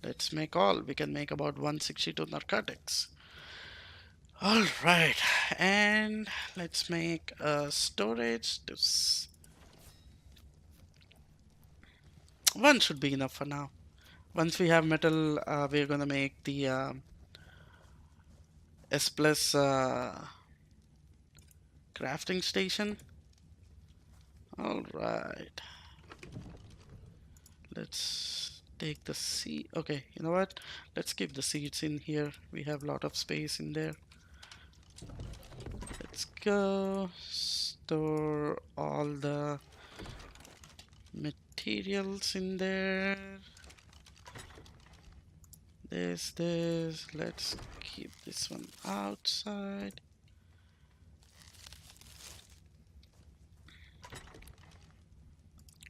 Let's make all. We can make about 162 narcotics. All right, and let's make a storage. One should be enough for now. Once we have metal, we're gonna make the S plus crafting station. All right, let's take the seed. Okay, you know what? Let's keep the seeds in here. We have a lot of space in there. Let's go store all the materials in there. This. Let's keep this one outside.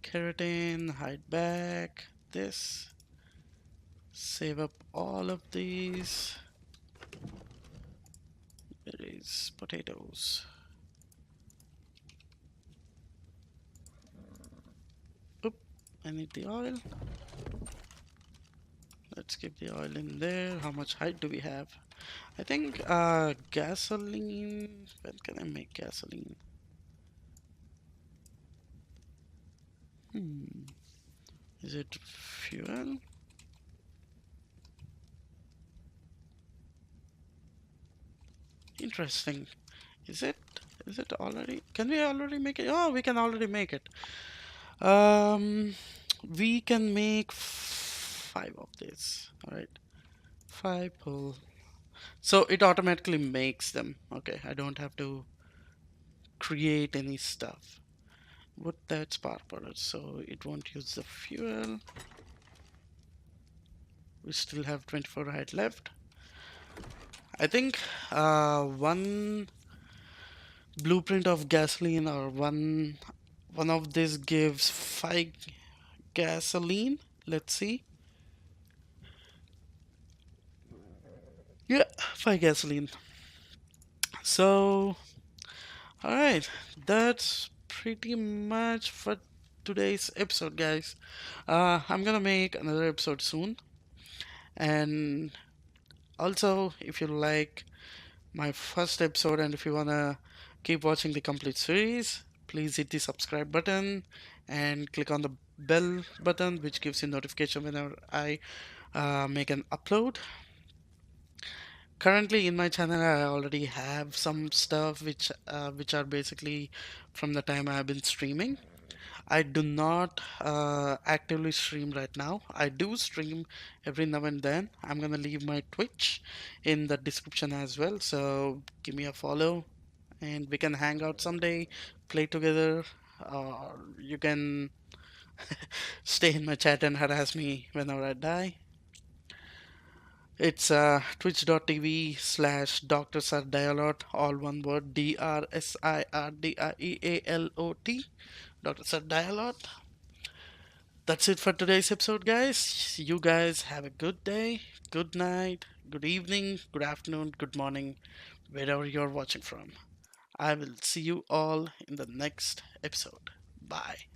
Keratin, hide back. This. Save up all of these. Berries, potatoes. Oop, I need the oil. Let's keep the oil in there. How much height do we have? I think gasoline. When can I make gasoline? Is it fuel? Interesting. Is it? Is it already? Can we already make it? Oh, we can already make it. Um, we can make 5 of this. All right, 5 pull. So it automatically makes them. Okay, I don't have to create any stuff. Wood that spark powder, so it won't use the fuel. We still have 24 height left. I think one blueprint of gasoline or one of this gives 5 gasoline. Let's see. Yeah, 5 gasoline. So, all right, that's pretty much for today's episode, guys. I'm gonna make another episode soon, and also if you like my first episode and if you wanna keep watching the complete series, please hit the subscribe button and click on the bell button, which gives you notification whenever I make an upload. Currently in my channel, I already have some stuff which are basically from the time I have been streaming. I do not actively stream right now. I do stream every now and then. I'm gonna leave my Twitch in the description as well, so give me a follow and we can hang out someday, play together, or you can stay in my chat and harass me whenever I die. It's twitch.tv/Dr. Sir Dialot, all one word, DRSIRDIEALOT, Dr. Sir Dialot. That's it for today's episode, guys. You guys have a good day, good night, good evening, good afternoon, good morning, wherever you're watching from. I will see you all in the next episode. Bye.